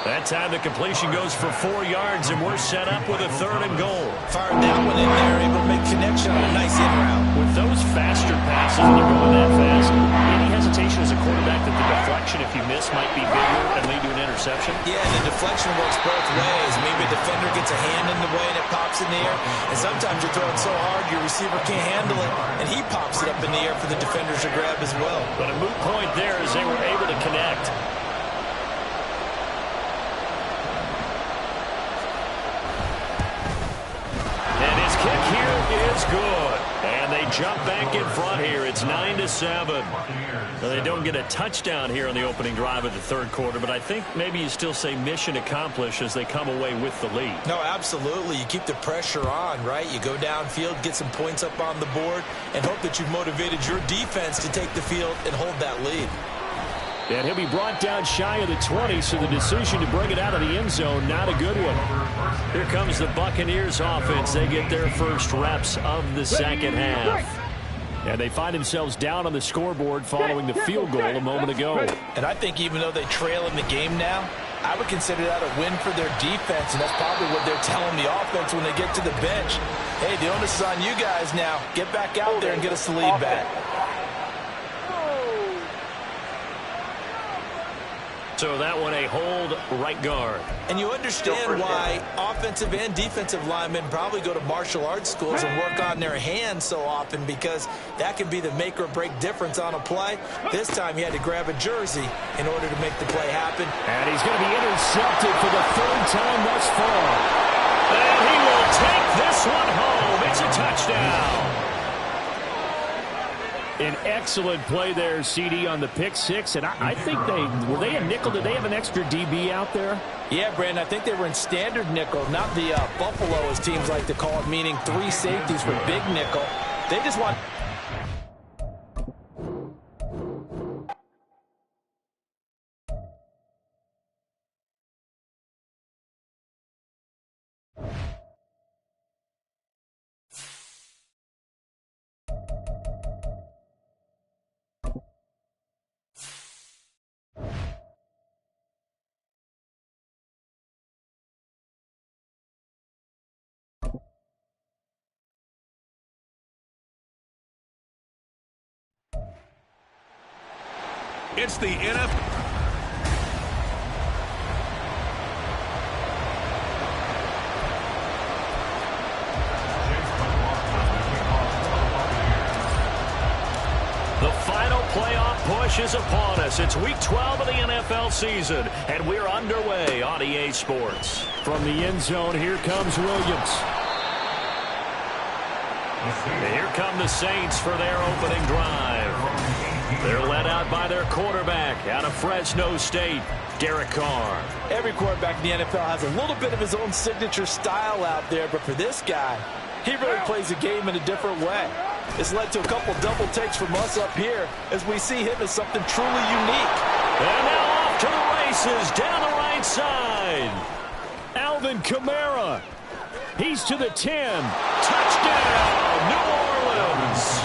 That time the completion goes for 4 yards, and we're set up with a 3rd and goal. Fired that one in there, able to make connection on a nice in route. With those faster passes, when you're going that fast, any hesitation as a quarterback that the deflection, if you miss, might be bigger and lead to an interception? Yeah, the deflection works both ways. Maybe a defender gets a hand in the way and it pops in the air. And sometimes you're throwing so hard your receiver can't handle it, and he pops it up in the air for the defenders to grab as well. But a moot point there as they were able to connect. Kick here is good. And they jump back in front here. It's 9-7. Now, they don't get a touchdown here on the opening drive of the 3rd quarter, but I think maybe you still say mission accomplished as they come away with the lead. No, absolutely. You keep the pressure on, right? You go downfield, get some points up on the board, and hope that you've motivated your defense to take the field and hold that lead. And he'll be brought down shy of the 20, so the decision to bring it out of the end zone, not a good one. Here comes the Buccaneers offense. They get their first reps of the 2nd half. And they find themselves down on the scoreboard following the field goal a moment ago. And I think even though they trail in the game now, I would consider that a win for their defense, and that's probably what they're telling the offense when they get to the bench. Hey, the onus is on you guys now. Get back out there and get us the lead back. So that one a hold right guard. And you understand why offensive and defensive linemen probably go to martial arts schools and work on their hands so often, because that can be the make or break difference on a play. This time he had to grab a jersey in order to make the play happen. And he's going to be intercepted for the 3rd time thus far. And he will take this one home. It's a touchdown. An excellent play there, CD, on the pick 6. And I think were they a nickel? Did they have an extra DB out there? Yeah, Brandon, I think they were in standard nickel, not the Buffalo, as teams like to call it, meaning 3 safeties for big nickel. They just want... It's the NFL. The final playoff push is upon us. It's Week 12 of the NFL season, and we're underway on EA Sports. From the end zone, here comes Williams. And here come the Saints for their opening drive. They're led out by their quarterback out of Fresno State, Derek Carr. Every quarterback in the NFL has a little bit of his own signature style out there, but for this guy, he really plays the game in a different way. It's led to a couple double takes from us up here as we see him as something truly unique. And now off to the races down the right side. Alvin Kamara. He's to the 10. Touchdown, New Orleans.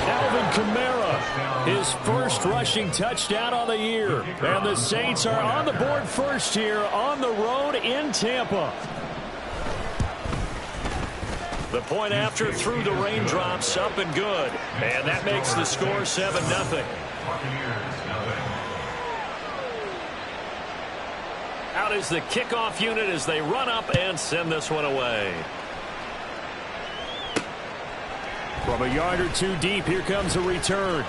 Alvin Kamara, his first rushing touchdown on the year. And the Saints are on the board first here on the road in Tampa. The point after through the raindrops, up and good. And that makes the score 7-0. Out is the kickoff unit as they run up and send this one away. From a yard or two deep, here comes a return.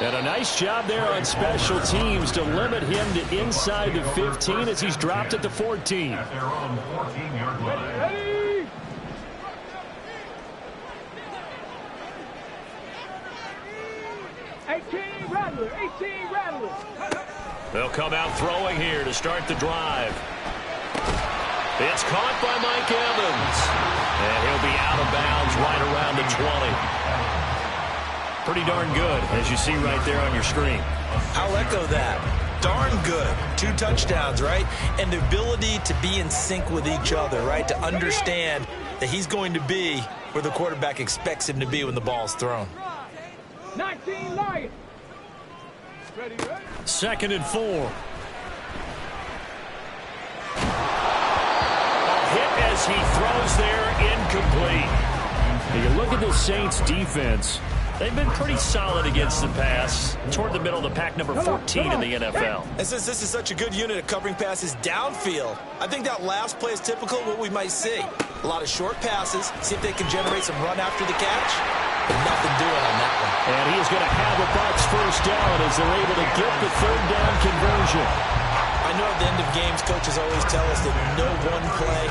And a nice job there on special teams to limit him to inside the 15 as he's dropped at the 14. At their own 14-yard line. 18 Rattlers. They'll come out throwing here to start the drive. It's caught by Mike Evans. And he'll be out of bounds right around the 20. Pretty darn good, as you see right there on your screen. I'll echo that. Darn good. 2 touchdowns, right? And the ability to be in sync with each other, right? To understand that he's going to be where the quarterback expects him to be when the ball's thrown. 19 Lions. Ready? 2nd and 4. Hit as he throws there, incomplete. You look at the Saints defense. They've been pretty solid against the pass, toward the middle of the pack, number 14 in the NFL. And since this is such a good unit at covering passes downfield, I think that last play is typical of what we might see. A lot of short passes, see if they can generate some run after the catch. But nothing doing on that one. And he is going to have a Bucs first down as they're able to get the 3rd down conversion. I know at the end of games, coaches always tell us that no one play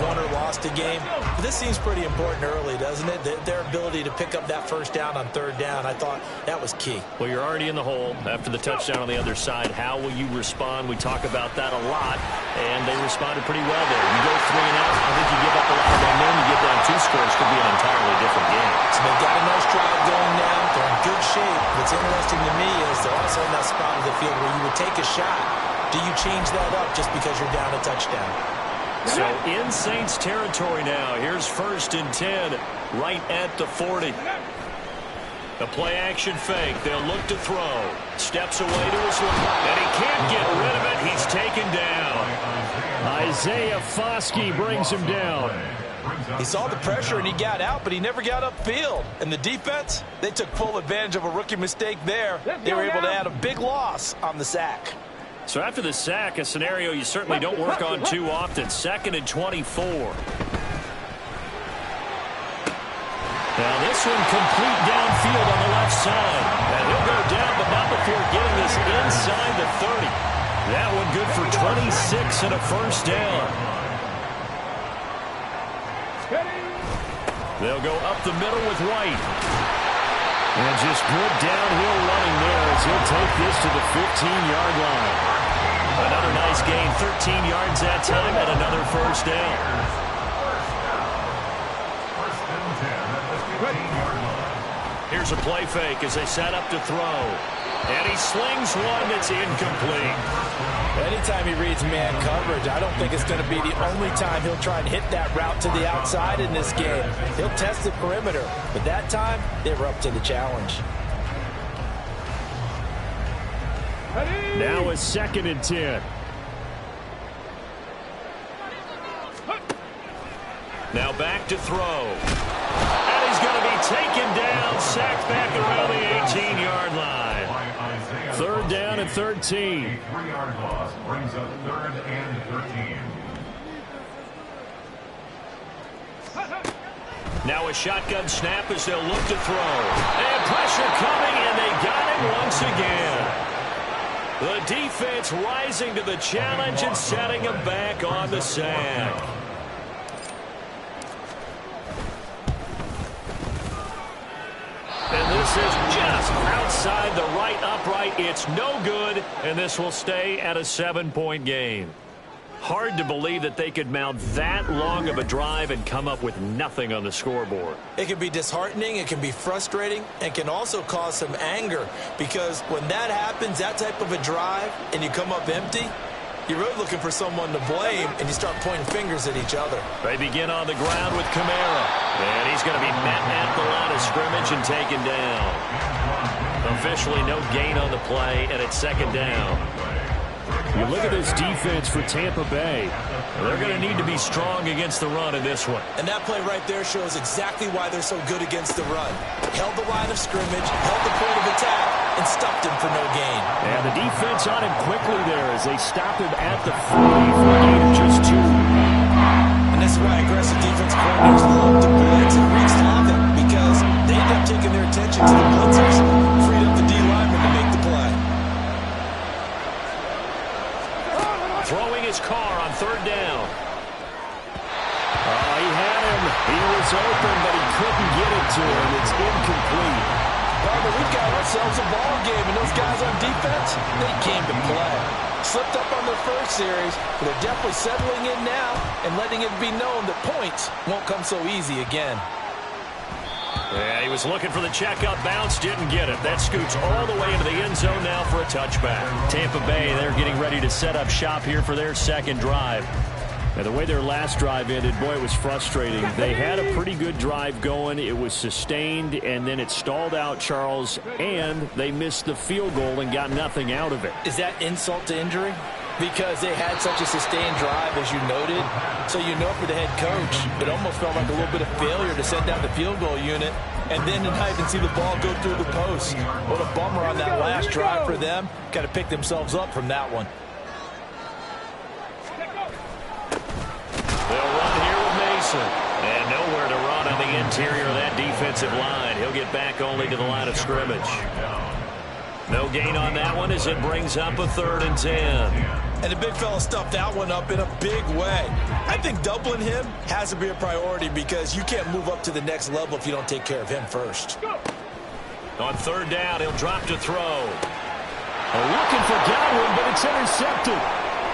won or lost a game. But this seems pretty important early, doesn't it? Their ability to pick up that first down on 3rd down, I thought that was key. Well, you're already in the hole after the touchdown on the other side. How will you respond? We talk about that a lot, and they responded pretty well there. You go 3 and out, I think you give up a lot of momentum, you get down 2 scores, could be an entirely different game. So they've got a nice drive going now. They're in good shape. What's interesting to me is they're also in that spot of the field where you would take a shot. Do you change that up just because you're down a touchdown? So in Saints territory now. Here's 1st and 10 right at the 40. The play action fake. They'll look to throw. Steps away to his left. And he can't get rid of it. He's taken down. Isaiah Foskey brings him down. He saw the pressure and he got out, but he never got upfield. And the defense, they took full advantage of a rookie mistake there. They were able to add a big loss on the sack. So after the sack, a scenario you certainly don't work on too often. 2nd and 24. Now this one complete downfield on the left side. And he'll go down, but not before getting this inside the 30. That one good for 26 and a first down. They'll go up the middle with White. And just good downhill running there as he'll take this to the 15-yard line. Another nice gain, 13 yards that time, and another first down. Here's a play fake as they set up to throw. And he slings one that's incomplete. Anytime he reads man coverage, I don't think it's going to be the only time he'll try and hit that route to the outside in this game. He'll test the perimeter, but that time, they were up to the challenge. Now it's 2nd and 10. Now back to throw. And he's going to be taken down, sacked back around the 18-yard line. 3rd third down and 13. A 3-yard loss brings up 3rd and 13. Now a shotgun snap as they'll look to throw. And pressure coming, and they got him once again. The defense rising to the challenge and setting him back on the sack. And this is just outside the right upright. It's no good, and this will stay at a 7-point game. Hard to believe that they could mount that long of a drive and come up with nothing on the scoreboard. It can be disheartening, it can be frustrating, and can also cause some anger, because when that happens, that type of a drive, and you come up empty, you're really looking for someone to blame, and you start pointing fingers at each other. They begin on the ground with Kamara, and he's going to be met at the line of scrimmage and taken down. Officially no gain on the play, and it's 2nd down. You look at this defense for Tampa Bay. They're going to need to be strong against the run in this one. And that play right there shows exactly why they're so good against the run. Held the line of scrimmage, held the point of attack, and stopped him for no gain. And the defense on him quickly there as they stop him at the 40 for a gain of just 2. And that's why aggressive defense coordinators love to blitz and wreak havoc, because they end up taking their attention to the blitzers, freed up the D lineman to make the play. Throwing his car on 3rd down. He had him. He was open, but he couldn't get it to him. It's incomplete. But we've got ourselves a ball game, and those guys on defense, they came to play. Slipped up on their first series, but they're definitely settling in now and letting it be known that points won't come so easy again. Yeah, he was looking for the checkup bounce, didn't get it. That scoots all the way into the end zone now for a touchback. Tampa Bay, they're getting ready to set up shop here for their 2nd drive. And the way their last drive ended, boy, it was frustrating. They had a pretty good drive going. It was sustained, and then it stalled out, Charles, and they missed the field goal and got nothing out of it. Is that insult to injury? Because they had such a sustained drive, as you noted. So you know for the head coach, it almost felt like a little bit of failure to send down the field goal unit and then to not even see the ball go through the post. What a bummer on that last drive for them. Got to pick themselves up from that one. They'll run here with Mason. And nowhere to run on the interior of that defensive line. He'll get back only to the line of scrimmage. No gain on that one as it brings up a 3rd and 10. And the big fella stuffed that one up in a big way. I think doubling him has to be a priority, because you can't move up to the next level if you don't take care of him first. On 3rd down, he'll drop to throw. Looking for Godwin, but it's intercepted.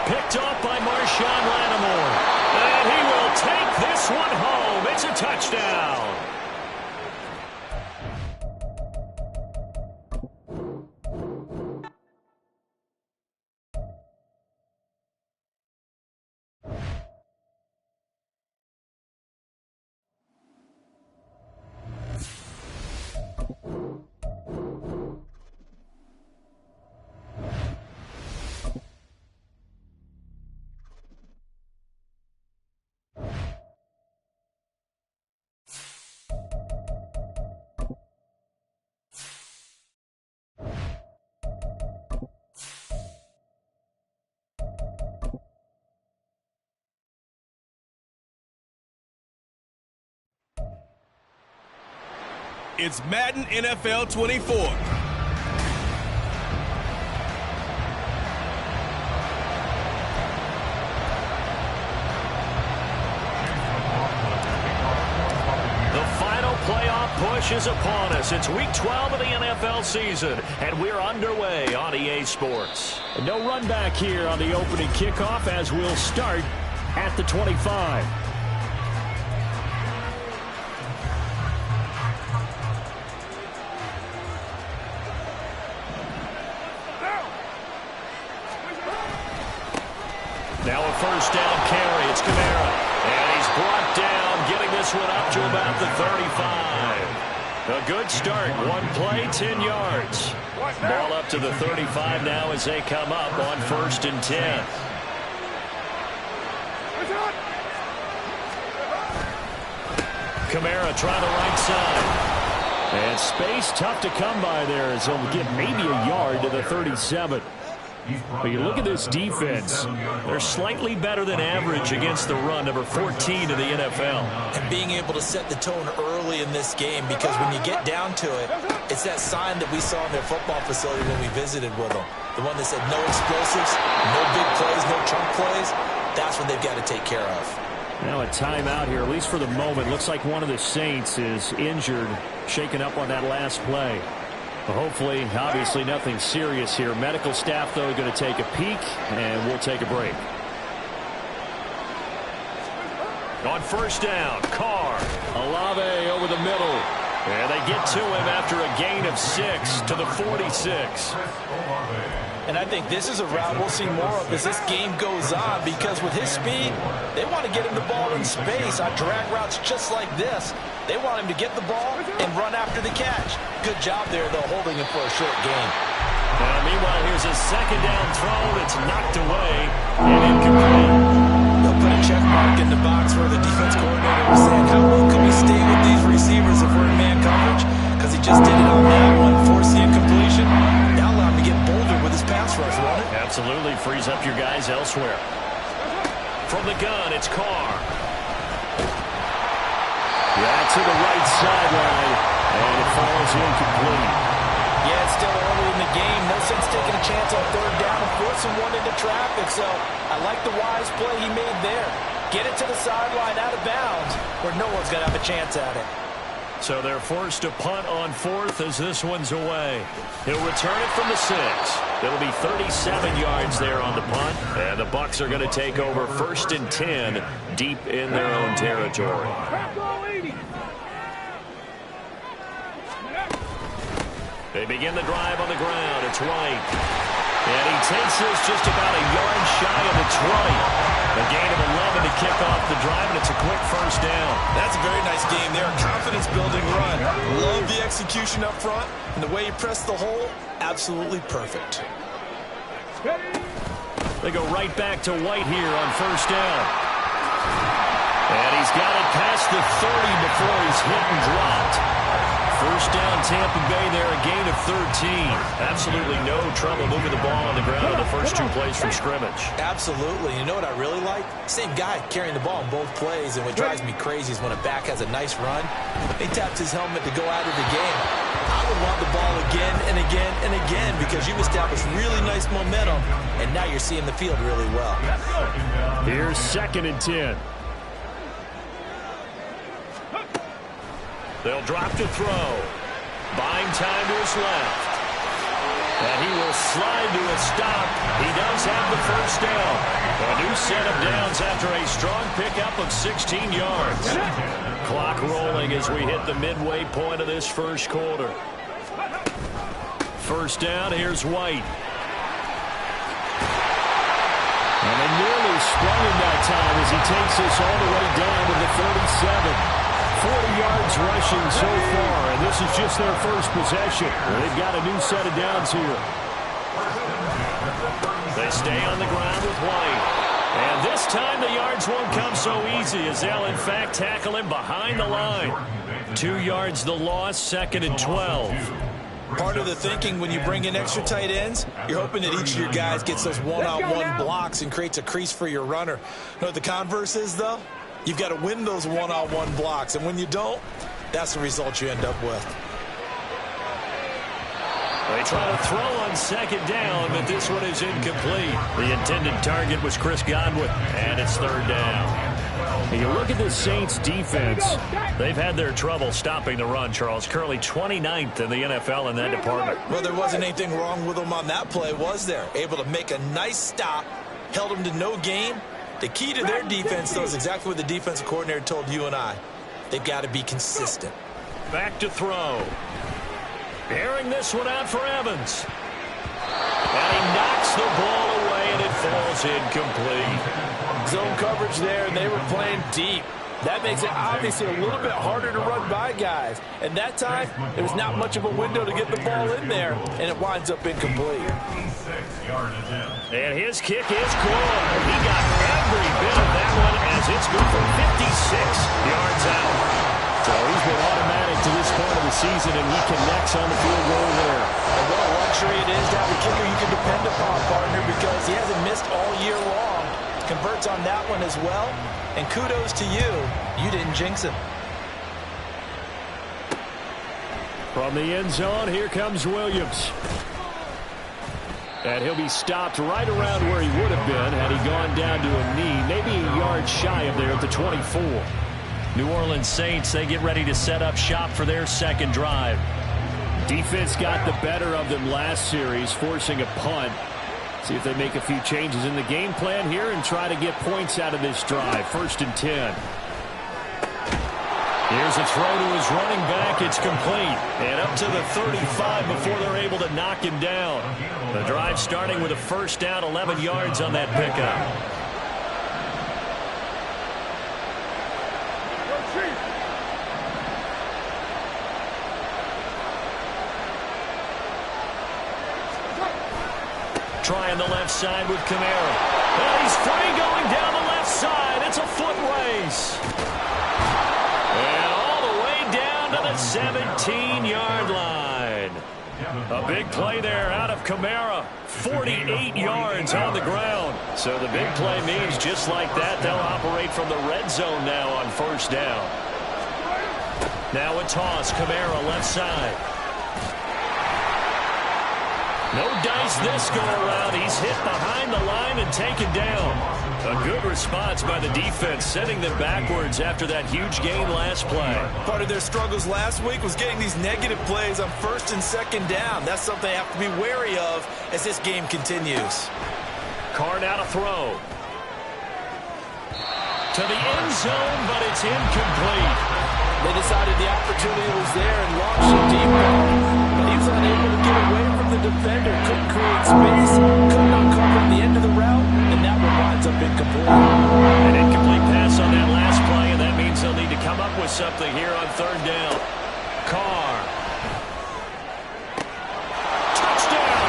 Picked off by Marshawn Lattimore. And he will take this one home. It's a touchdown. It's Madden NFL 24. Playoff push is upon us. It's week 12 of the NFL season, and we're underway on EA Sports. No run back here on the opening kickoff as we'll start at the 25. Now a 1st down carry. It's Kamara. And he's brought down, getting this one up to about the 35. A good start. One play, 10 yards. Ball up to the 35 now as they come up on 1st and 10. Kamara trying the right side. And space tough to come by there as he'll get maybe a yard to the 37. But you look at this defense, they're slightly better than average against the run, number 14 in the NFL. And being able to set the tone early in this game, because when you get down to it, it's that sign that we saw in their football facility when we visited with them. The one that said no explosives, no big plays, no chunk plays. That's what they've got to take care of. Now a timeout here, at least for the moment. Looks like one of the Saints is injured, shaken up on that last play. But hopefully, obviously, nothing serious here. Medical staff, though, going to take a peek, and we'll take a break. On first down, Carr. Olave over the middle. And they get to him after a gain of 6 to the 46. And I think this is a route we'll see more of as this game goes on, because with his speed, they want to get him the ball in space on drag routes just like this. They want him to get the ball and run after the catch. Good job there, though, holding him for a short gain. Meanwhile, here's a second down throw that's knocked away and incomplete. They'll put a check mark in the box where the defense coordinator was saying, how long can we stay with these receivers if we're in man coverage? Because he just did it on that one, forced the incompletion. Now allow him to get bolder with his pass rush, won't it? Absolutely frees up your guys elsewhere. From the gun, it's Carr. Yeah, to the right sideline, and it falls incomplete. Yeah, it's still early in the game. No sense taking a chance on third down and forcing one into traffic. So I like the wise play he made there. Get it to the sideline out of bounds where no one's going to have a chance at it. So they're forced to punt on fourth as this one's away. He'll return it from the 6. It'll be 37 yards there on the punt. And the Bucs are going to take over 1st and 10 deep in their own territory. They begin the drive on the ground. It's White. And he takes this just about a yard shy of its right. A gain of 11 to kick off the drive, and it's a quick first down. That's a very nice game there. Confidence-building run. Love the execution up front. And the way he pressed the hole, absolutely perfect. They go right back to White here on first down. And he's got it past the 30 before he's hit and dropped. First down, Tampa Bay there, a gain of 13. Absolutely no trouble moving the ball on the ground on the first 2 plays from scrimmage. Absolutely. You know what I really like? Same guy carrying the ball in both plays, and what drives me crazy is when a back has a nice run, he taps his helmet to go out of the game. I would want the ball again and again and again because you've established really nice momentum, and now you're seeing the field really well. Here's 2nd and 10. They'll drop to throw. Buying time to his left. And he will slide to a stop. He does have the first down. A new set of downs after a strong pickup of 16 yards. Clock rolling as we hit the midway point of this first quarter. First down, here's White. And they nearly sprung him that time as he takes this all the way down to the 37. 40 yards rushing so far, and this is just their first possession. They've got a new set of downs here. They stay on the ground with White. And this time the yards won't come so easy as they'll, in fact, tackle him behind the line. 2 yards the loss, 2nd and 12. Part of the thinking when you bring in extra tight ends, you're hoping that each of your guys gets those one-on-one blocks and creates a crease for your runner. You know what the converse is, though? You've got to win those one-on-one blocks, and when you don't, that's the result you end up with. They try to throw on 2nd down, but this one is incomplete. The intended target was Chris Godwin, and it's 3rd down. And you look at the Saints defense. They've had their trouble stopping the run, Charles. Currently 29th in the NFL in that department. Well, there wasn't anything wrong with them on that play, was there? Able to make a nice stop, held them to no gain. The key to their defense, though, is exactly what the defensive coordinator told you and I. They've got to be consistent. Back to throw. Airing this one out for Evans. And he knocks the ball away, and it falls incomplete. Zone coverage there, and they were playing deep. That makes it obviously a little bit harder to run by guys. And that time, there was not much of a window to get the ball in there, and it winds up incomplete. And his kick is good. He got every bit of that one as it's good for 56 yards out. So he's been automatic to this point of the season, and he connects on the field goal there. And what a luxury it is to have a kicker you can depend upon, partner, because he hasn't missed all year long. Converts on that one as well. And kudos to you. You didn't jinx him. From the end zone, here comes Williams. And he'll be stopped right around where he would have been had he gone down to a knee, maybe a yard shy of there at the 24. New Orleans Saints, they get ready to set up shop for their second drive. Defense got the better of them last series, forcing a punt. See if they make a few changes in the game plan here and try to get points out of this drive. 1st and 10. Here's a throw to his running back. It's complete. And up to the 35 before they're able to knock him down. The drive starting with a first down, 11 yards on that pickup. Trying the left side with Kamara. And he's free going down the left side. It's a foot race. And all the way down to the 17-yard line. A big play there out of Kamara. 48 yards on the ground. So the big play means just like that, they'll operate from the red zone now on first down. Now a toss. Kamara left side. No dice this go-around. He's hit behind the line and taken down. A good response by the defense, sending them backwards after that huge gain last play. Part of their struggles last week was getting these negative plays on 1st and 2nd down. That's something they have to be wary of as this game continues. Carr now to throw. To the end zone, but it's incomplete. They decided the opportunity was there and launched a deep ball. But he was unable to get away from the defender. Couldn't create space. Couldn't uncover the end of the route. And that one winds up incomplete. An incomplete pass on that last play, and that means they'll need to come up with something here on 3rd down. Carr. Touchdown!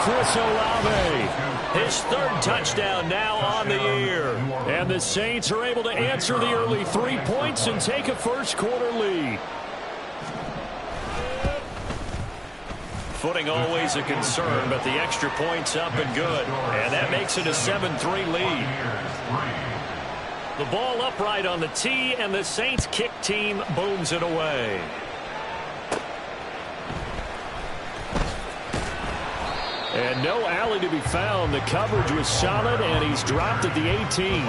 Chris Olave. His 3rd touchdown now on the year. And the Saints are able to answer the early 3 points and take a first-quarter lead. Footing always a concern, but the extra point's up and good. And that makes it a 7-3 lead. The ball upright on the tee, and the Saints kick team booms it away. And no alley to be found. The coverage was solid, and he's dropped at the 18.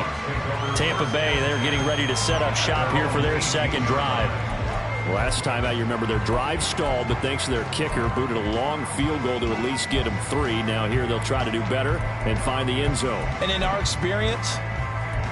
Tampa Bay, they're getting ready to set up shop here for their second drive. Last time out, you remember their drive stalled, but thanks to their kicker, booted a long field goal to at least get them 3. Now here they'll try to do better and find the end zone. And in our experience,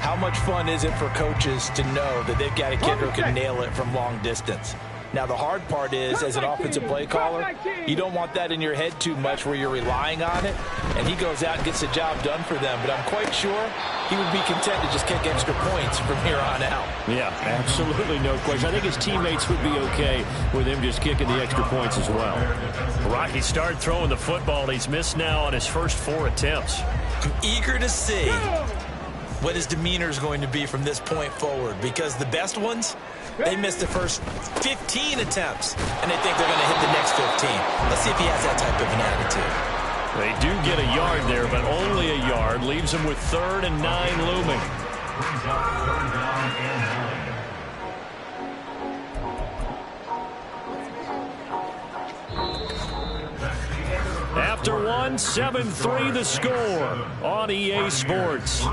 how much fun is it for coaches to know that they've got a kicker who can nail it from long distance? Now, the hard part is, as an offensive play caller, you don't want that in your head too much where you're relying on it, and he goes out and gets the job done for them. But I'm quite sure he would be content to just kick extra points from here on out. Yeah, absolutely no question. I think his teammates would be okay with him just kicking the extra points as well. Rocky started throwing the football. He's missed now on his first 4 attempts. I'm eager to see what his demeanor is going to be from this point forward, because the best ones, they missed the first 15 attempts, and they think they're going to hit the next 15. Let's see if he has that type of an attitude. They do get a yard there, but only a yard. Leaves them with 3rd and 9 looming. After 1, 7-3 the score on EA Sports.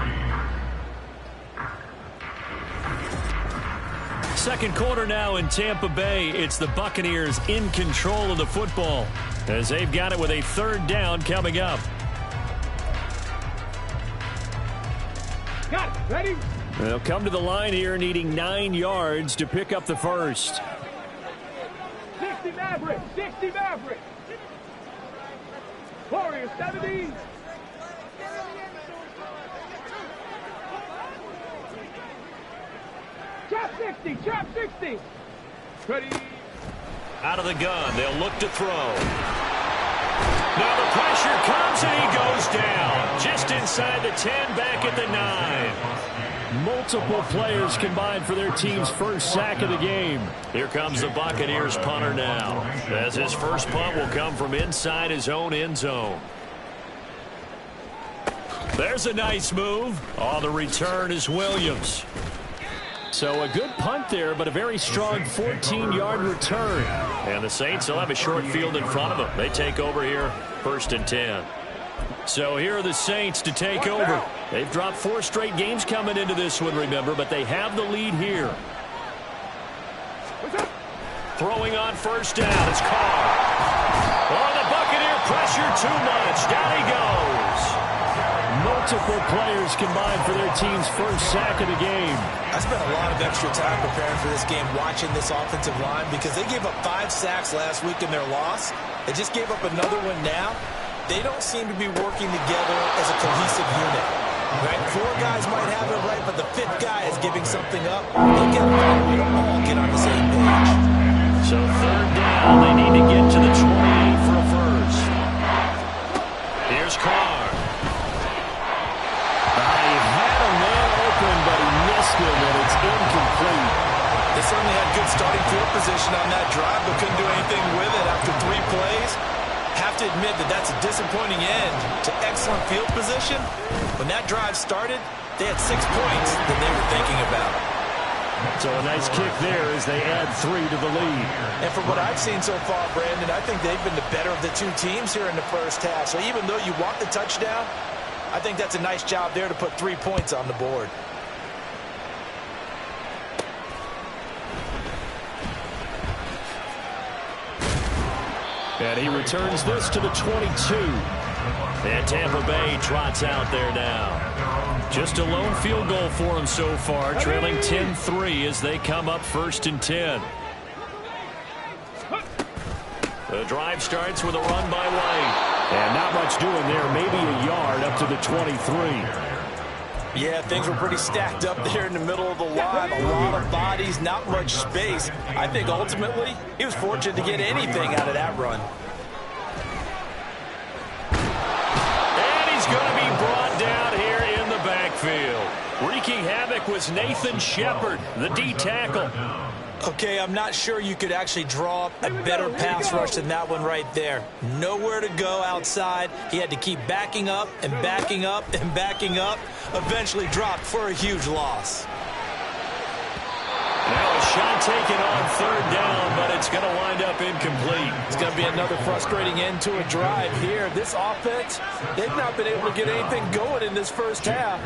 Second quarter now in Tampa Bay. It's the Buccaneers in control of the football as they've got it with a 3rd down coming up. Got it. Ready? They'll come to the line here needing 9 yards to pick up the first. 60 Maverick. 60 Maverick. Warriors 70. Trap 60. Trap 60. Ready? Out of the gun. They'll look to throw. Now the pressure comes and he goes down. Just inside the 10, back at the 9. Multiple players combined for their team's first sack of the game. Here comes the Buccaneers punter now, as his first punt will come from inside his own end zone. There's a nice move. On the return is Williams. So a good punt there, but a very strong 14-yard return. And the Saints will have a short field in front of them. They take over here, 1st and 10. So here are the Saints to take over. They've dropped 4 straight games coming into this one, remember, but they have the lead here. Throwing on 1st down is Carr. Oh, the Buccaneer pressure too much. Down he goes. Multiple players combined for their team's first sack of the game. I spent a lot of extra time preparing for this game, watching this offensive line, because they gave up 5 sacks last week in their loss. They just gave up another one now. They don't seem to be working together as a cohesive unit. Right? 4 guys might have it right, but the 5th guy is giving something up. They've got to find a way to all get on the same page. So 3rd down, they need to get to the 28 for a first. Here's Carr. He had a man open, but he missed him, and it's incomplete. They certainly had good starting field position on that drive, but couldn't do anything with it after 3 plays. Have to admit that that's a disappointing end to excellent field position. When that drive started, they had 6 points that they were thinking about. So a nice kick there as they add 3 to the lead. And from what I've seen so far, Brandon, I think they've been the better of the 2 teams here in the first half. So even though you want the touchdown, I think that's a nice job there to put 3 points on the board. And he returns this to the 22. And Tampa Bay trots out there now. Just a lone field goal for him so far, trailing 10-3 as they come up 1st and 10. The drive starts with a run by White. And not much doing there, maybe a yard up to the 23. Yeah, things were pretty stacked up there in the middle of the line. A lot of bodies, not much space. I think ultimately he was fortunate to get anything out of that run. And he's going to be brought down here in the backfield. Wreaking havoc was Nathan Shepard, the D tackle. Okay, I'm not sure you could actually draw up a better pass rush than that one right there. Nowhere to go outside. He had to keep backing up and backing up and backing up. Eventually dropped for a huge loss. Now a shot taken on 3rd down, but it's going to wind up incomplete. It's going to be another frustrating end to a drive here. This offense, they've not been able to get anything going in this first half.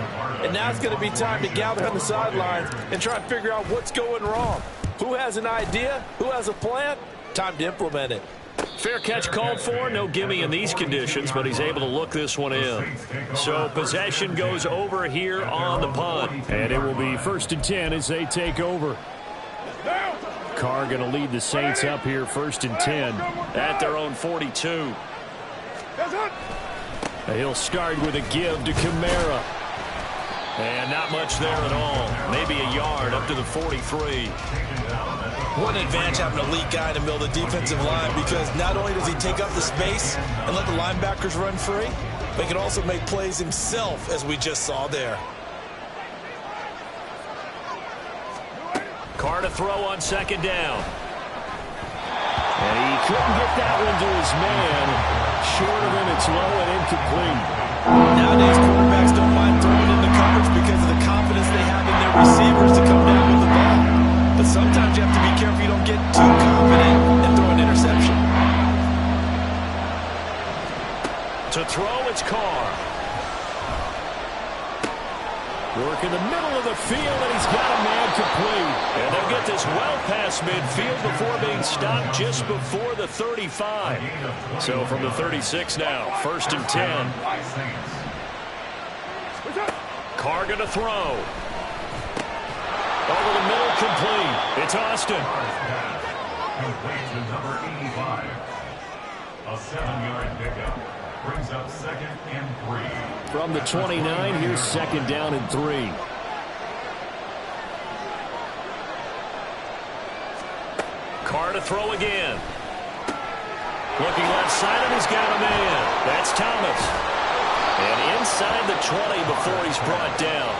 And now it's going to be time to gather on the sidelines and try and figure out what's going wrong. Who has an idea? Who has a plan? Time to implement it. Fair catch called for. No gimme in these conditions, but he's able to look this one in. So possession goes over here on the punt. And it will be 1st and 10 as they take over. Carr going to lead the Saints up here 1st and 10. At their own 42. He'll start with a give to Kamara. And not much there at all. Maybe a yard up to the 43. What an advantage having an elite guy in the middle of the defensive line, because not only does he take up the space and let the linebackers run free, but he can also make plays himself, as we just saw there. Carr to throw on 2nd down. And he couldn't get that one to his man. Short of him, it's low and incomplete. Nowadays, quarterbacks don't mind throwing in the coverage because of the confidence they have in their receivers to come down with the ball. But sometimes you have to be careful you don't get too confident and throw an interception. To throw, it's Carr. Work in the middle of the field, and he's got a man complete. And they'll get this well past midfield before being stopped just before the 35. So from the 36 now, 1st and 10. Carr going to throw. Over the middle, complete. It's Austin. Complete to number 85. A 7-yard pickup brings up 2nd and 3. From the 29, here's 2nd down and 3. Carr to throw again. Looking left side, and he's got a man. That's Thomas. And inside the 20 before he's brought down.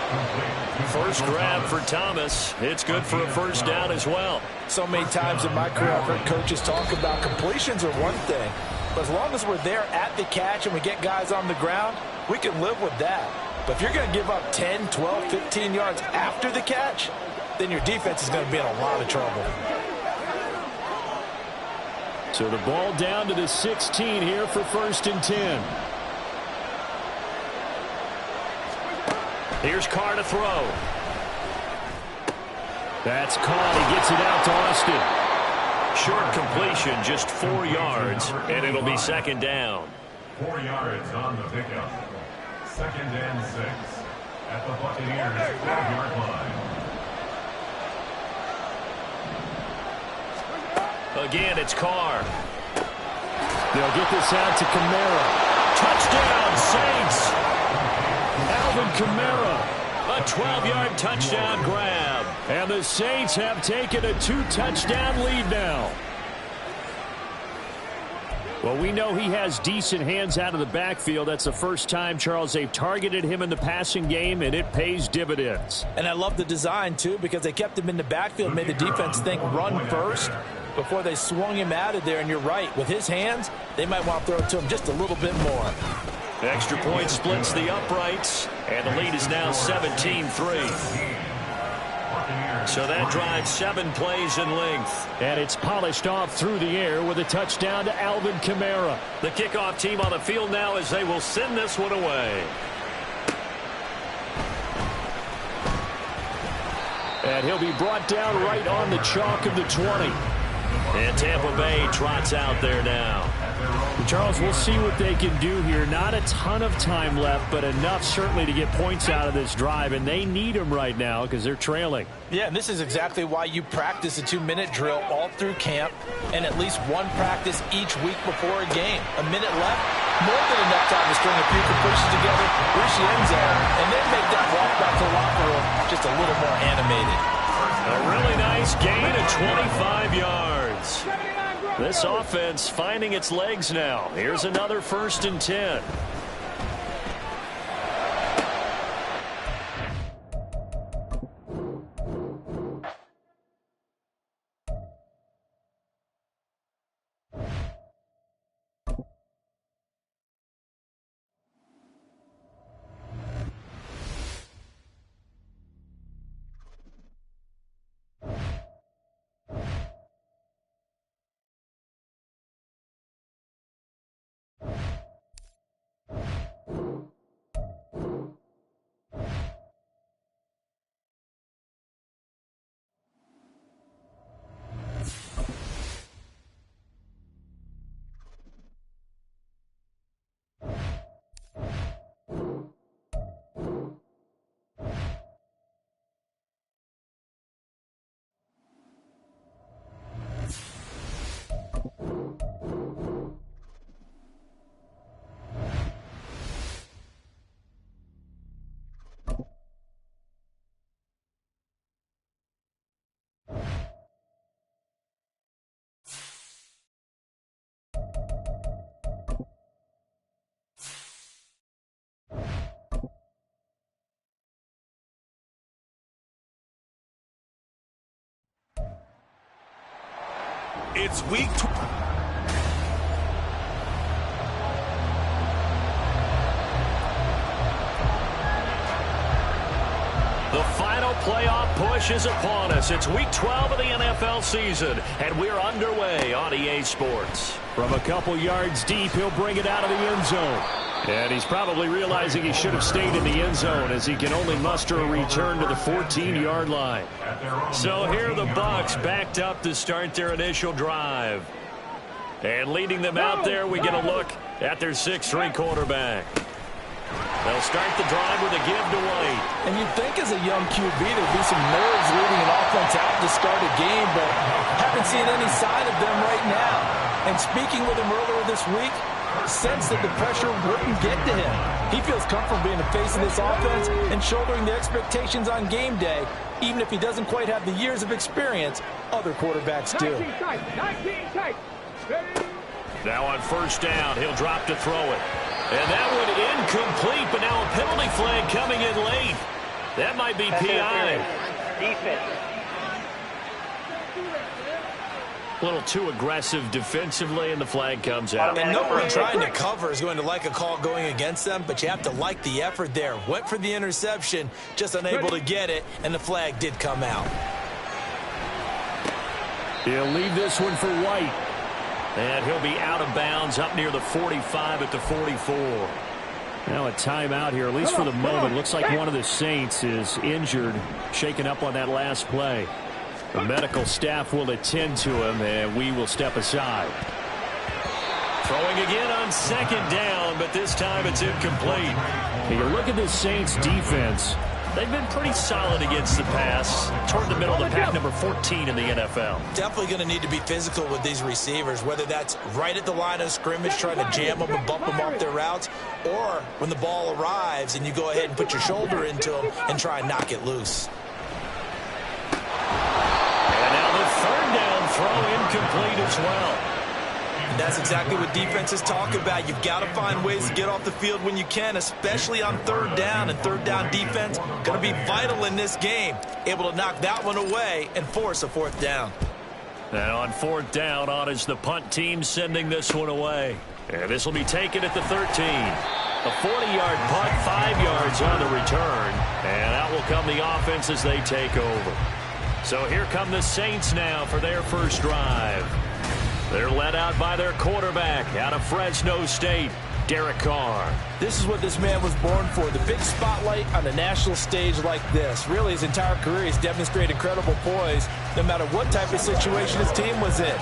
First grab for Thomas. It's good for a first down as well. So many times in my career I've heard coaches talk about completions are one thing. But as long as we're there at the catch and we get guys on the ground, we can live with that. But if you're going to give up 10, 12, 15 yards after the catch, then your defense is going to be in a lot of trouble. So the ball down to the 16 here for 1st and 10. Here's Carr to throw. That's caught. He gets it out to Austin. Short completion, just 4 yards, and it'll be 2nd down. 4 yards on the pickup. 2nd and 6 at the Buccaneers' 12-yard line. Again, it's Carr. They'll get this out to Kamara. Touchdown, Saints! Alvin Kamara. A 12-yard touchdown grab. And the Saints have taken a 2-touchdown lead now. Well, we know he has decent hands out of the backfield. That's the first time, Charles, they've targeted him in the passing game, and it pays dividends. And I love the design, too, because they kept him in the backfield, made the defense think run first before they swung him out of there. And you're right, with his hands, they might want to throw it to him just a little bit more. The extra point splits the uprights, and the lead is now 17-3. So that drives 7 plays in length. And it's polished off through the air with a touchdown to Alvin Kamara. The kickoff team on the field now as they will send this one away. And he'll be brought down right on the chalk of the 20. And Tampa Bay trots out there now. Charles, we'll see what they can do here. Not a ton of time left, but enough certainly to get points out of this drive, and they need them right now because they're trailing. Yeah, and this is exactly why you practice a 2-minute drill all through camp and at least one practice each week before a game. A minute left, more than enough time to string a few completions together, reach the end zone, and then make that walk back to the locker room just a little more animated. A really nice gain of 25 yards. This offense finding its legs now. Here's another 1st and 10. It's week 2. The final playoff push is upon us. It's week 12 of the NFL season, and we're underway on EA Sports. From a couple yards deep, he'll bring it out of the end zone. And he's probably realizing he should have stayed in the end zone as he can only muster a return to the 14-yard line. So here are the Bucs backed up to start their initial drive. And leading them out there, we get a look at their 6'3" quarterback. They'll start the drive with a give to White. And you'd think as a young QB there'd be some nerves leading an offense out to start a game, but haven't seen any sign of them right now. And speaking with him earlier this week, sense that the pressure wouldn't get to him. He feels comfortable being the face of this offense and shouldering the expectations on game day, even if he doesn't quite have the years of experience other quarterbacks do. 19 tight. Now on 1st down, he'll drop to throw it. And that one incomplete, but now a penalty flag coming in late. That might be PI. Defense. A little too aggressive defensively, and the flag comes out. And no one trying to cover is going to like a call going against them, but you have to like the effort there. Went for the interception, just unable to get it, and the flag did come out. He'll leave this one for White. And he'll be out of bounds up near the 45 at the 44. Now a timeout here, at least for the moment. Looks like one of the Saints is injured, shaken up on that last play. The medical staff will attend to him, and we will step aside. Throwing again on second down, but this time it's incomplete. Hey, you look at this Saints defense. They've been pretty solid against the pass. Toward the middle of the pack, number 14 in the NFL. Definitely going to need to be physical with these receivers, whether that's right at the line of scrimmage trying to jam them and bump them off their routes, or when the ball arrives and you go ahead and put your shoulder into them and try and knock it loose. And now the third down throw incomplete as well. And that's exactly what defenses talk about. You've got to find ways to get off the field when you can, especially on third down. And third down defense going to be vital in this game. Able to knock that one away and force a fourth down. Now on fourth down, on is the punt team sending this one away. And this will be taken at the 13. A 40-yard punt, 5 yards on the return. And out will come the offense as they take over. So here come the Saints now for their first drive. They're led out by their quarterback out of Fresno State, Derek Carr. This is what this man was born for, the big spotlight on a national stage like this. Really, his entire career, he's demonstrated incredible poise no matter what type of situation his team was in.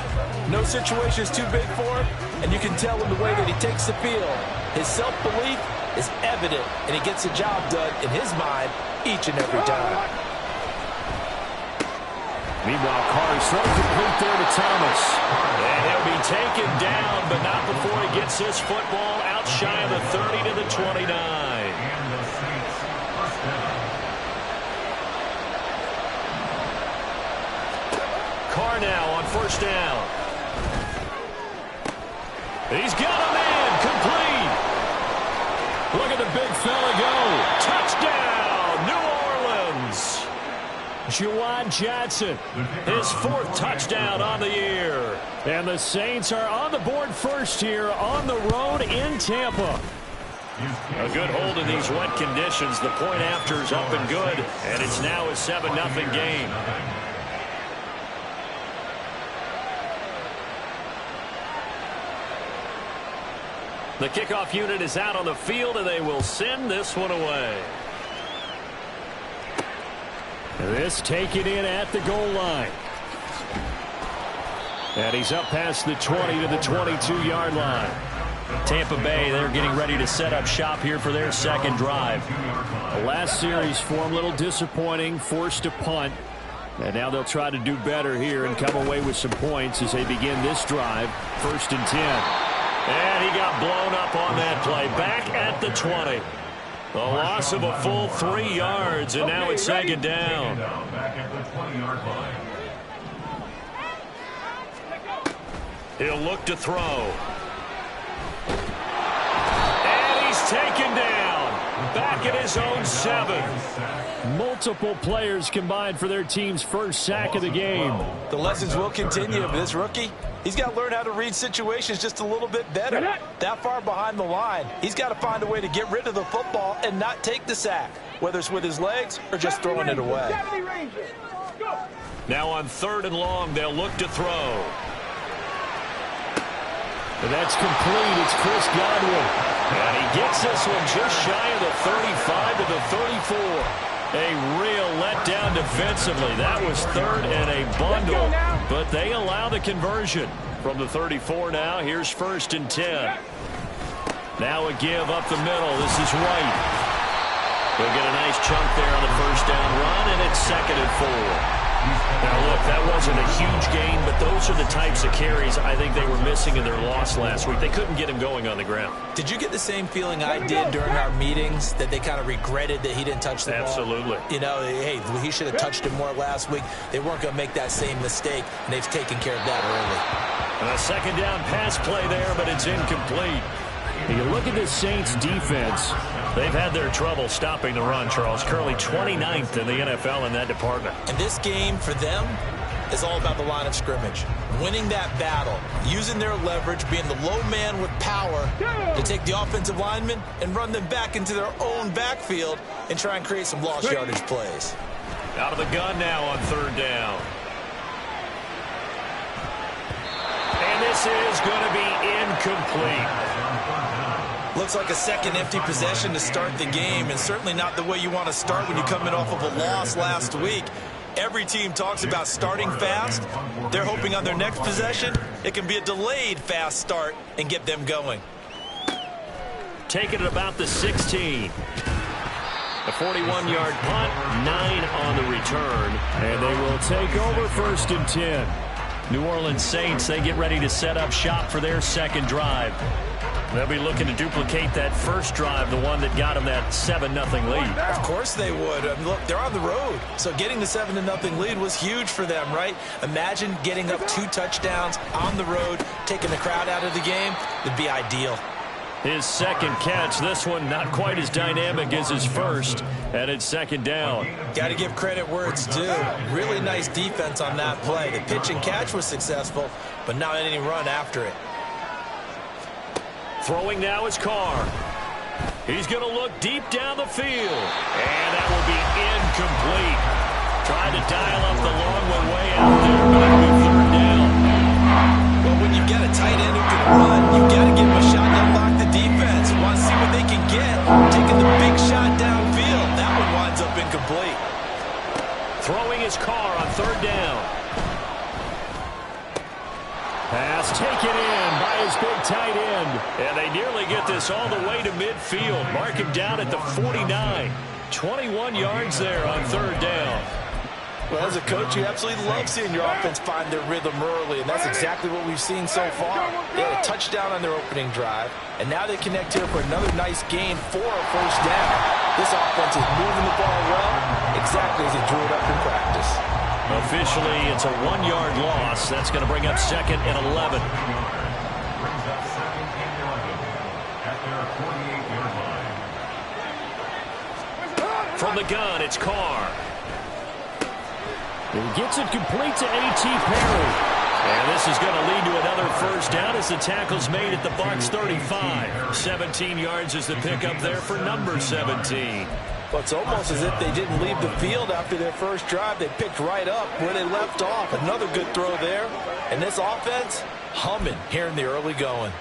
No situation is too big for him, and you can tell in the way that he takes the field. His self-belief is evident, and he gets the job done in his mind each and every time. Meanwhile, Carr's throw complete there to Thomas. And he'll be taken down, but not before he gets this football out shy of the 30 to the 29. And the Saints first down. Carr now on first down. He's got a man, complete. Look at the big fella go. Touchdown, New Orleans. Juwan Johnson, His fourth touchdown on the year. and the Saints are on the board first here on the road in Tampa. A good hold in these wet conditions. The point after is up and good, and it's now a 7-0 game. The kickoff unit is out on the field, and they will send this one away. This taken in at the goal line. And he's up past the 20 to the 22-yard line. Tampa Bay, they're getting ready to set up shop here for their second drive. The last series for him, a little disappointing, forced a punt. And now they'll try to do better here and come away with some points as they begin this drive. 1st and 10. And he got blown up on that play. Back at the 20. A loss of a full 3 yards, and now it's second down. Back at the 20-yard line. He'll look to throw. And he's taken down. Back at his own 7. Multiple players combined for their team's first sack of the game. The lessons will continue, but this rookie, he's got to learn how to read situations just a little bit better. That far behind the line, he's got to find a way to get rid of the football and not take the sack, whether it's with his legs or just throwing it away. Now on 3rd and long, they'll look to throw. And that's complete. It's Chris Godwin. And he gets this one just shy of the 35 to the 34. A real letdown defensively. That was 3rd and a bundle, but they allow the conversion. From the 34 now, here's 1st and 10. Now a give up the middle. This is White. They'll get a nice chunk there on the first down run, and it's 2nd and 4. Now, look, that wasn't a huge gain, but those are the types of carries I think they were missing in their loss last week. They couldn't get him going on the ground. Did you get the same feeling I did during our meetings, that they kind of regretted that he didn't touch the ball? Absolutely. You know, hey, he should have touched it more last week. They weren't going to make that same mistake, and they've taken care of that early. And a 2nd down pass play there, but it's incomplete. You look at this Saints defense. They've had their trouble stopping the run, Charles. Currently 29th in the NFL in that department. And this game for them is all about the line of scrimmage. Winning that battle, using their leverage, being the low man with power to take the offensive linemen and run them back into their own backfield and try and create some lost yardage plays. Out of the gun now on third down. And this is going to be incomplete. Looks like a second empty possession to start the game, and certainly not the way you want to start when you come in off of a loss last week. Every team talks about starting fast. They're hoping on their next possession, it can be a delayed fast start and get them going. Taking it about the 16. A 41-yard punt, 9 on the return. And they will take over 1st and 10. New Orleans Saints, they get ready to set up shop for their second drive. They'll be looking to duplicate that first drive, the one that got them that 7-0 lead. Of course they would. I mean, look, they're on the road. So getting the 7-0 lead was huge for them, right? Imagine getting up 2 touchdowns on the road, taking the crowd out of the game. It'd be ideal. His second catch, this one not quite as dynamic as his first, and it's second down. Got to give credit where it's due. Really nice defense on that play. The pitch and catch was successful, but not any run after it. Throwing now is Carr. He's going to look deep down the field. And that will be incomplete. Trying to dial up the long one way out there, but it'll be third down. Well, when you've got a tight end who can run, you've got to give him a shot to unlock the defense. Want to see what they can get. Taking the big shot downfield. That one winds up incomplete. Throwing his Carr on third down. Pass taken in by his big tight end. And they nearly get this all the way to midfield. Mark him down at the 49. 21 yards there on third down. Well, as a coach, you absolutely love seeing your offense find their rhythm early, and that's exactly what we've seen so far. They had a touchdown on their opening drive, and now they connect here for another nice gain for a first down. This offense is moving the ball well, exactly as they drew it up in practice. Officially, it's a 1-yard loss. That's going to bring up 2nd and 11. Brings up 2nd and 11 at their 48-yard line. From the gun, it's Carr. He gets it complete to A.T. Perry. And this is going to lead to another first down as the tackle's made at the Bucs 35. 17 yards is the pickup there for number 17. Well, it's almost as if they didn't leave the field after their first drive. They picked right up where they left off. Another good throw there. And this offense, humming here in the early going.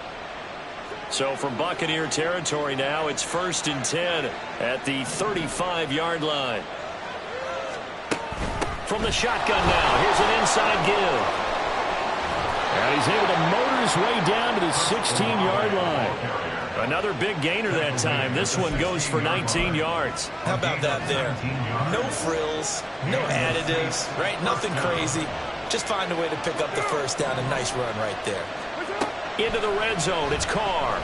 So from Buccaneer territory now, it's 1st and 10 at the 35-yard line. From the shotgun now, here's an inside give. And he's able to motor his way down to the 16-yard line. Another big gainer that time. This one goes for 19 yards. How about that there? No frills, no additives, right? Nothing crazy. Just find a way to pick up the first down. A nice run right there. Into the red zone, it's Carr.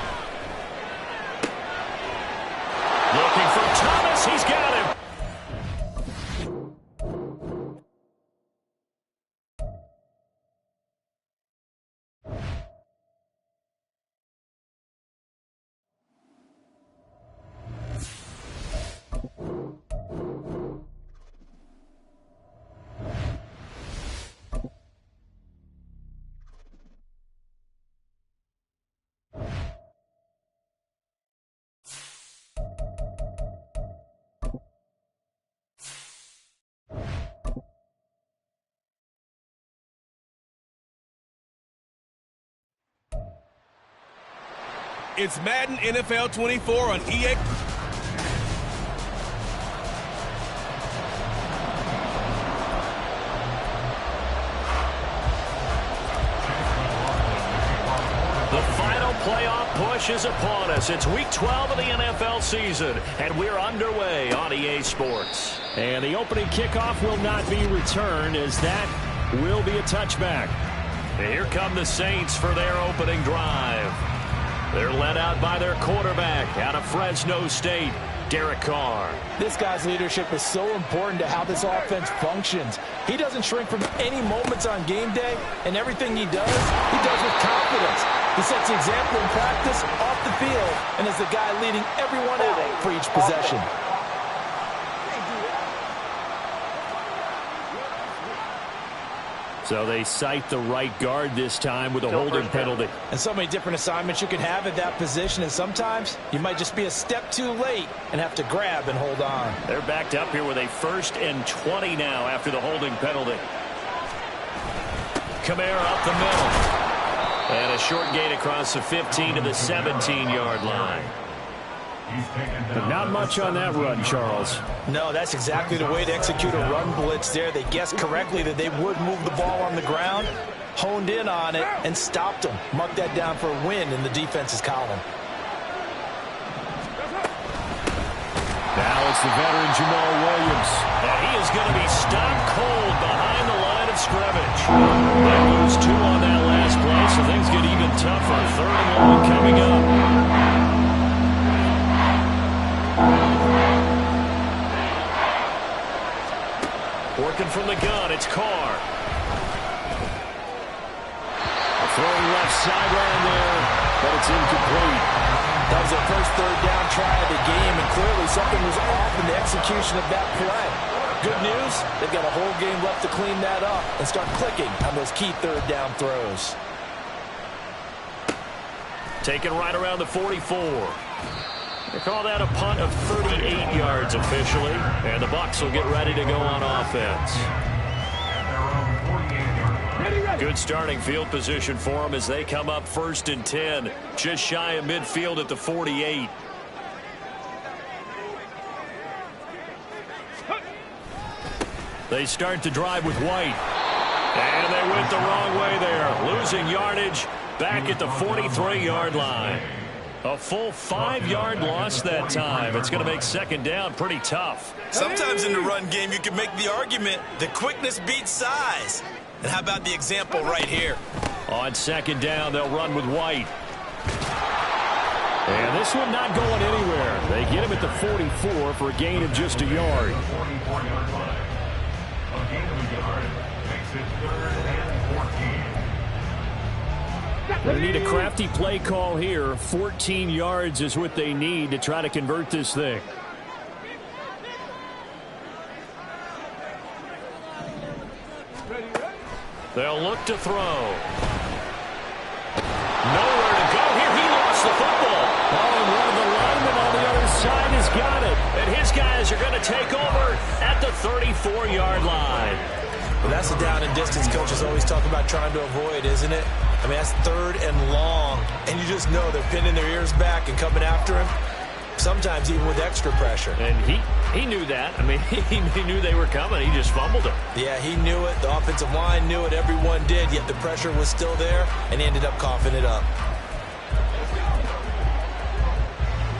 Looking for Thomas, he's got him. It's Madden NFL 24 on EA. The final playoff push is upon us. It's week 12 of the NFL season, and we're underway on EA Sports. And the opening kickoff will not be returned, as that will be a touchback. And here come the Saints for their opening drive. They're led out by their quarterback out of Fresno State. Derek Carr. This guy's leadership is so important to how this offense functions. He doesn't shrink from any moments on game day, and everything he does with confidence. He sets the example in practice, off the field, and is the guy leading everyone out for each possession. So they cite the right guard this time with a holding penalty. And so many different assignments you can have at that position, and sometimes you might just be a step too late and have to grab and hold on. They're backed up here with a 1st and 20 now after the holding penalty. Kamara up the middle. And a short gain across the 15 to the 17-yard line. But not much on that run, Charles. No, that's exactly the way to execute a run blitz there. They guessed correctly that they would move the ball on the ground, honed in on it, and stopped them. Mark that down for a win in the defense's column. Now it's the veteran Jamal Williams. And he is going to be stopped cold behind the line of scrimmage. They lose 2 on that last play, so things get even tougher. 3rd and long coming up. Working from the gun, it's Carr. Throwing left sideline there, but it's incomplete. That was their first 3rd down try of the game, and clearly something was off in the execution of that play. Good news, they've got a whole game left to clean that up and start clicking on those key 3rd down throws. Taken right around the 44. They call that a punt of 38 yards officially, and the Bucs will get ready to go on offense. Good starting field position for them as they come up 1st and 10, just shy of midfield at the 48. They start to drive with White, and they went the wrong way there, losing yardage back at the 43-yard line. A full 5-yard loss that time. It's going to make 2nd down pretty tough. Sometimes in the run game, you can make the argument that quickness beats size. And how about the example right here? On 2nd down, they'll run with White. And this one not going anywhere. They get him at the 44 for a gain of just a yard. 44-yard line. A gain of a yard makes it 3rd and 14. They need a crafty play call here. 14 yards is what they need to try to convert this thing. They'll look to throw. Nowhere to go here. He lost the football. Oh, and one of the linemen on the other side has got it. And his guys are going to take over at the 34-yard line. Well, that's the down and distance coaches always talk about trying to avoid, isn't it? I mean, that's 3rd and long, and you just know they're pinning their ears back and coming after him, sometimes even with extra pressure. And he knew that. I mean, he knew they were coming. He just fumbled it. Yeah, he knew it. The offensive line knew it. Everyone did, yet the pressure was still there, and he ended up coughing it up.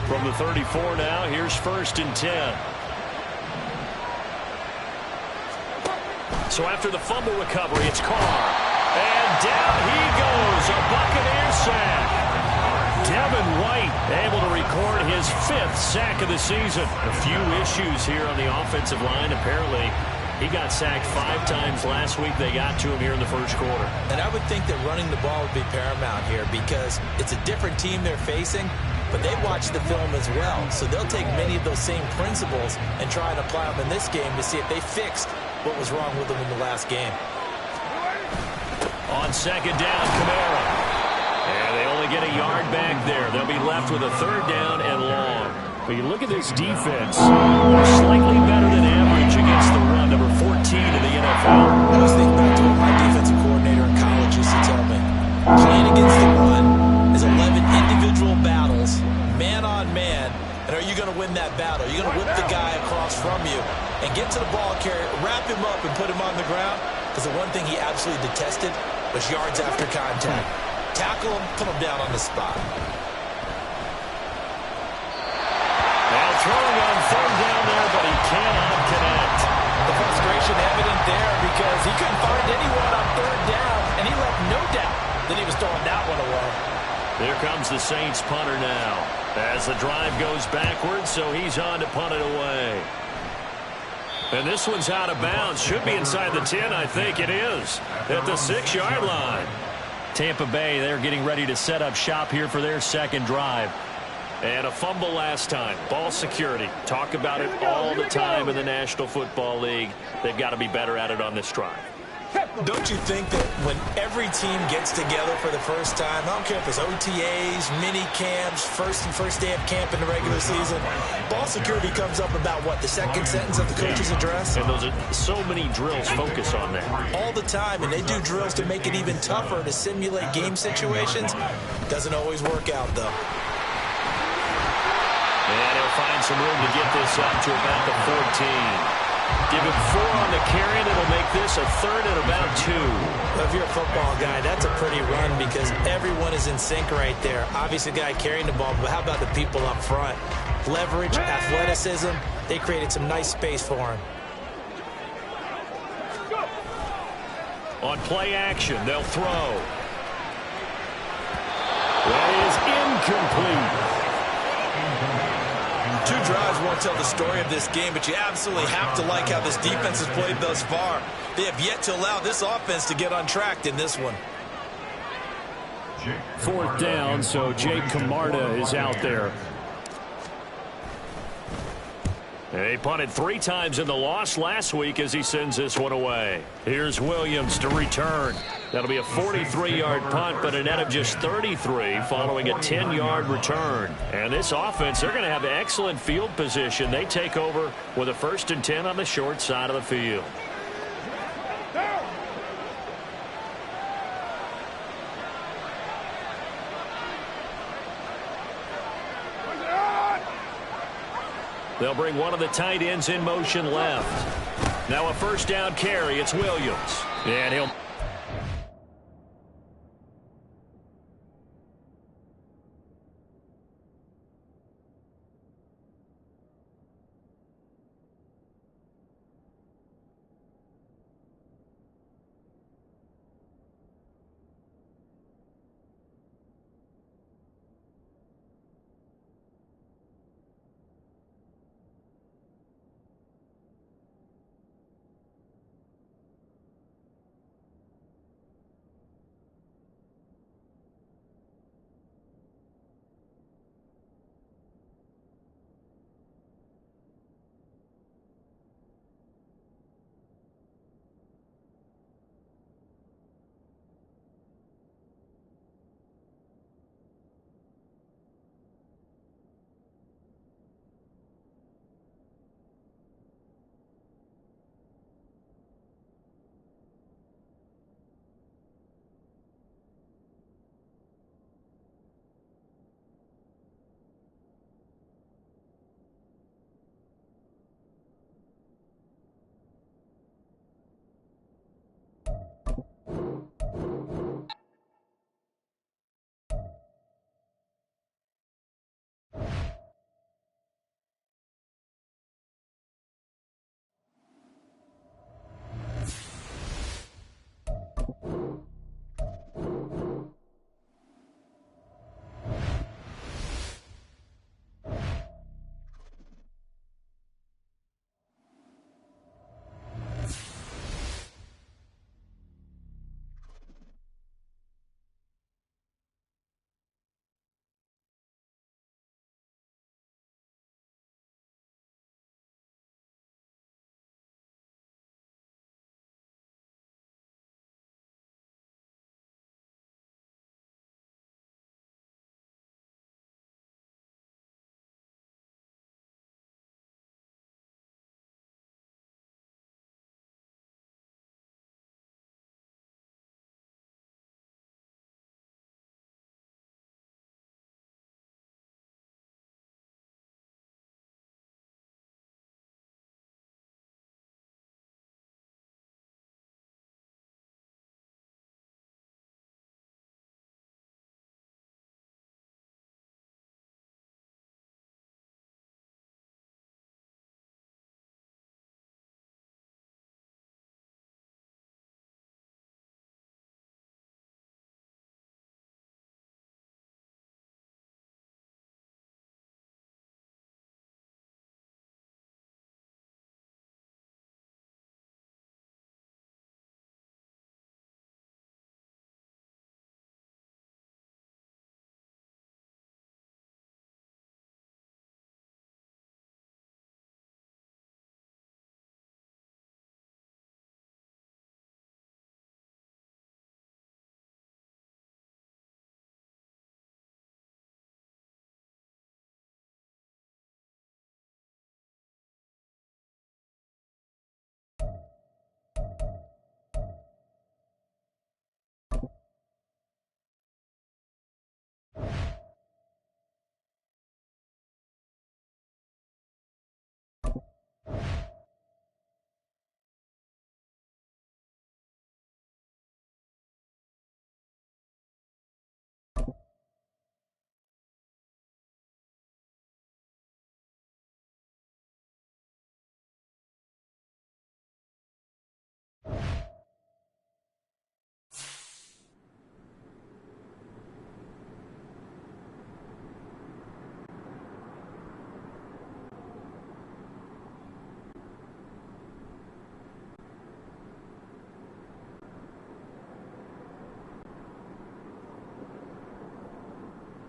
From the 34 now, here's 1st and 10. So after the fumble recovery, it's Carr. And down he goes, a Buccaneer sack. Devin White able to record his 5th sack of the season. A few issues here on the offensive line. Apparently, he got sacked 5 times last week. They got to him here in the 1st quarter. And I would think that running the ball would be paramount here because it's a different team they're facing, but they watch the film as well. So they'll take many of those same principles and try and apply them in this game to see if they fixed what was wrong with them in the last game. On 2nd down, Kamara. And they only get a yard back there. They'll be left with a 3rd down and long. But you look at this defense, they're slightly better than average against the run, number 14 in the NFL. I always think back to what my defensive coordinator in college used to tell me. Playing against the run is 11 individual battles, man on man. And are you going to win that battle? Are you going to whip the guy across from you and get to the ball carrier, wrap him up, and put him on the ground? Because the one thing he absolutely detested was yards after contact. Tackle him, put him down on the spot. Now throwing on 3rd down there, but he cannot connect. The frustration evident there because he couldn't find anyone on 3rd down, and he left no doubt that he was throwing that one away. Here comes the Saints punter now. As the drive goes backwards, so he's on to punt it away. And this one's out of bounds. Should be inside the 10, I think it is. At the 6-yard line. Tampa Bay, they're getting ready to set up shop here for their second drive. And a fumble last time. Ball security. Talk about it all the time in the National Football League. They've got to be better at it on this drive. Don't you think that when every team gets together for the first time, I don't care if it's OTAs, mini camps, first day of camp in the regular season, ball security comes up about what, the second sentence of the coach's address? And those are so many drills focus on that. All the time, and they do drills to make it even tougher to simulate game situations. Doesn't always work out, though. And he'll find some room to get this up to about the 14. Give him 4 on the carry, and it'll make this a 3rd and about 2. Well, if you're a football guy, that's a pretty run because everyone is in sync right there. Obviously, the guy carrying the ball, but how about the people up front? Leverage, athleticism, they created some nice space for him. On play action, they'll throw. That is incomplete. 2 drives won't tell the story of this game, but you absolutely have to like how this defense has played thus far. They have yet to allow this offense to get untracked in this one. 4th down, so Jake Camarda is out there. He punted 3 times in the loss last week as he sends this one away. Here's Williams to return. That'll be a 43-yard punt, but a net of just 33 following a 10-yard return. And this offense, they're going to have excellent field position. They take over with a 1st and 10 on the short side of the field. They'll bring one of the tight ends in motion left. Now a 1st down carry. It's Williams. And he'll